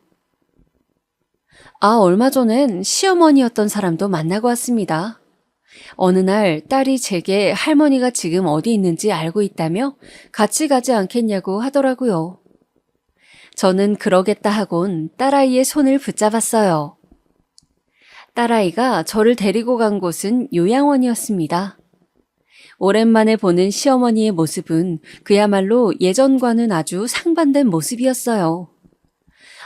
얼마 전엔 시어머니였던 사람도 만나고 왔습니다. 어느 날 딸이 제게 할머니가 지금 어디 있는지 알고 있다며 같이 가지 않겠냐고 하더라고요. 저는 그러겠다 하곤 딸아이의 손을 붙잡았어요. 딸아이가 저를 데리고 간 곳은 요양원이었습니다. 오랜만에 보는 시어머니의 모습은 그야말로 예전과는 아주 상반된 모습이었어요.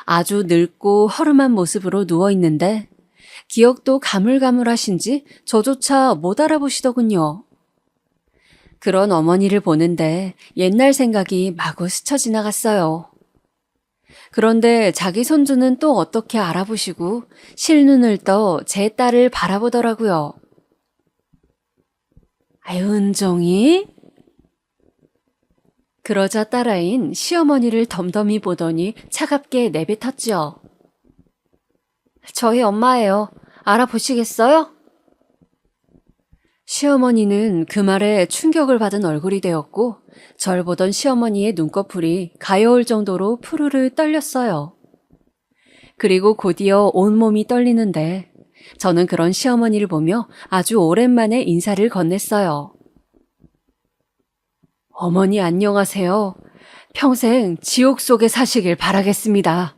아주 늙고 허름한 모습으로 누워있는데 기억도 가물가물하신지 저조차 못 알아보시더군요. 그런 어머니를 보는데 옛날 생각이 마구 스쳐 지나갔어요. 그런데 자기 손주는 또 어떻게 알아보시고 실눈을 떠 제 딸을 바라보더라고요. 아유, 은정이? 그러자 딸아이는 시어머니를 덤덤히 보더니 차갑게 내뱉었죠. 저희 엄마예요. 알아보시겠어요? 시어머니는 그 말에 충격을 받은 얼굴이 되었고 절 보던 시어머니의 눈꺼풀이 가여울 정도로 푸르르 떨렸어요. 그리고 곧이어 온몸이 떨리는데 저는 그런 시어머니를 보며 아주 오랜만에 인사를 건넸어요. 어머니 안녕하세요. 평생 지옥 속에 사시길 바라겠습니다.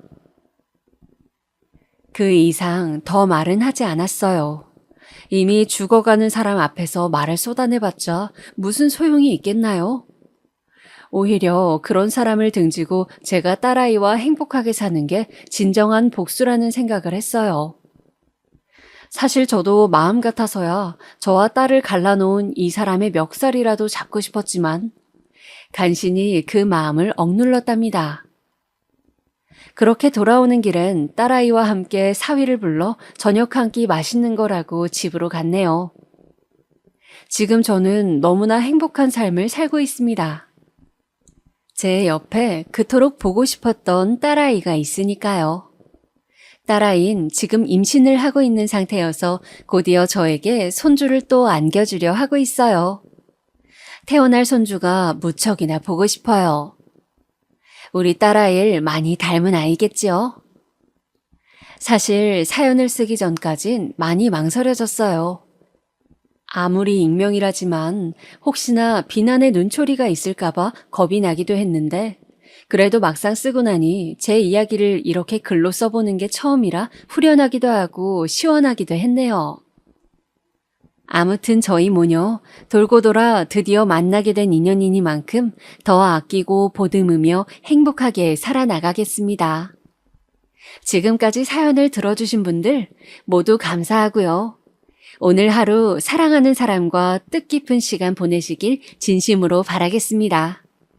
그 이상 더 말은 하지 않았어요. 이미 죽어가는 사람 앞에서 말을 쏟아내봤자 무슨 소용이 있겠나요? 오히려 그런 사람을 등지고 제가 딸아이와 행복하게 사는 게 진정한 복수라는 생각을 했어요. 사실 저도 마음 같아서야 저와 딸을 갈라놓은 이 사람의 멱살이라도 잡고 싶었지만 간신히 그 마음을 억눌렀답니다. 그렇게 돌아오는 길엔 딸아이와 함께 사위를 불러 저녁 한 끼 맛있는 거라고 집으로 갔네요. 지금 저는 너무나 행복한 삶을 살고 있습니다. 제 옆에 그토록 보고 싶었던 딸아이가 있으니까요. 딸아이는 지금 임신을 하고 있는 상태여서 곧이어 저에게 손주를 또 안겨주려 하고 있어요. 태어날 손주가 무척이나 보고 싶어요. 우리 딸아이를 많이 닮은 아이겠지요? 사실 사연을 쓰기 전까진 많이 망설여졌어요. 아무리 익명이라지만 혹시나 비난의 눈초리가 있을까봐 겁이 나기도 했는데 그래도 막상 쓰고 나니 제 이야기를 이렇게 글로 써보는 게 처음이라 후련하기도 하고 시원하기도 했네요. 아무튼 저희 모녀 돌고 돌아 드디어 만나게 된 인연이니만큼 더 아끼고 보듬으며 행복하게 살아나가겠습니다. 지금까지 사연을 들어주신 분들 모두 감사하고요. 오늘 하루 사랑하는 사람과 뜻깊은 시간 보내시길 진심으로 바라겠습니다.